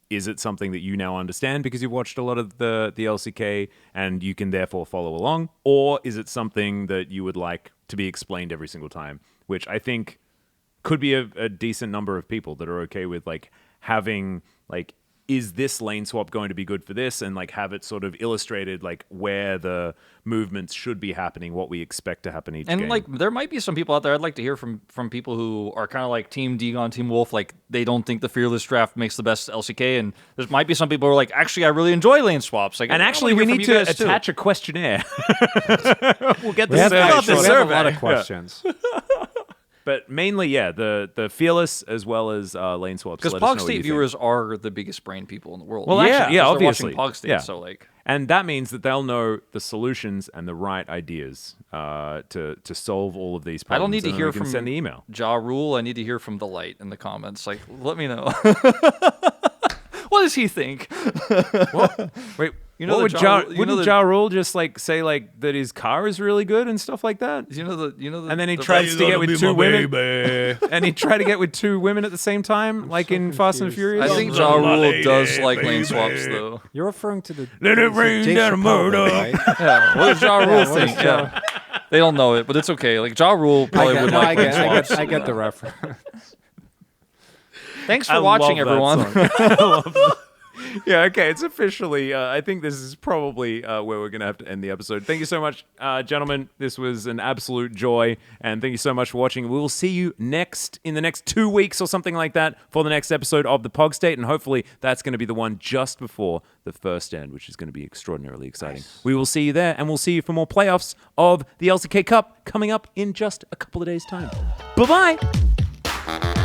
is it something that you now understand because you've watched a lot of the LCK and you can therefore follow along? Or is it something that you would like to be explained every single time? Which I think could be a decent number of people that are okay with like having like, is this lane swap going to be good for this? And like have it sort of illustrated like where the movements should be happening, what we expect to happen each game. And like there might be some people out there, I'd like to hear from people who are kind of like Team Dgon, Team Wolf, like they don't think the Fearless draft makes the best LCK, and there might be some people who are like, actually I really enjoy lane swaps. Like, and actually we need to attach a questionnaire. We'll get the survey. We have a lot of questions. But mainly, the Fearless as well as lane swaps. Because PogState viewers are the biggest brain people in the world. Well, actually, they're obviously. watching PogState, so like, and that means that they'll know the solutions and the right ideas to solve all of these problems. I don't need to hear from send the email. Ja Rule. I need to hear from the Light in the comments. Like, let me know. What does he think? What? Wait. Wouldn't Ja Rule just like say like that his car is really good and stuff like that? And then he tries to get with two women, and he tried to get with two women at the same time, like in Fast and Furious. I think Ja Rule does like lane swaps though. You're referring to the Let it rain down a murder. Right? Yeah, what does Ja Rule think? Yeah, they don't know it, but it's okay. Like Ja Rule probably would like lane swaps. I get the reference. Thanks for watching, everyone. Yeah, okay, it's officially, I think this is probably where we're going to have to end the episode. Thank you so much, gentlemen. This was an absolute joy, and thank you so much for watching. We will see you in the next 2 weeks or something like that for the next episode of the PogState, and hopefully that's going to be the one just before the first end, which is going to be extraordinarily exciting. Nice. We will see you there, and we'll see you for more playoffs of the LCK Cup coming up in just a couple of days' time. Bye-bye!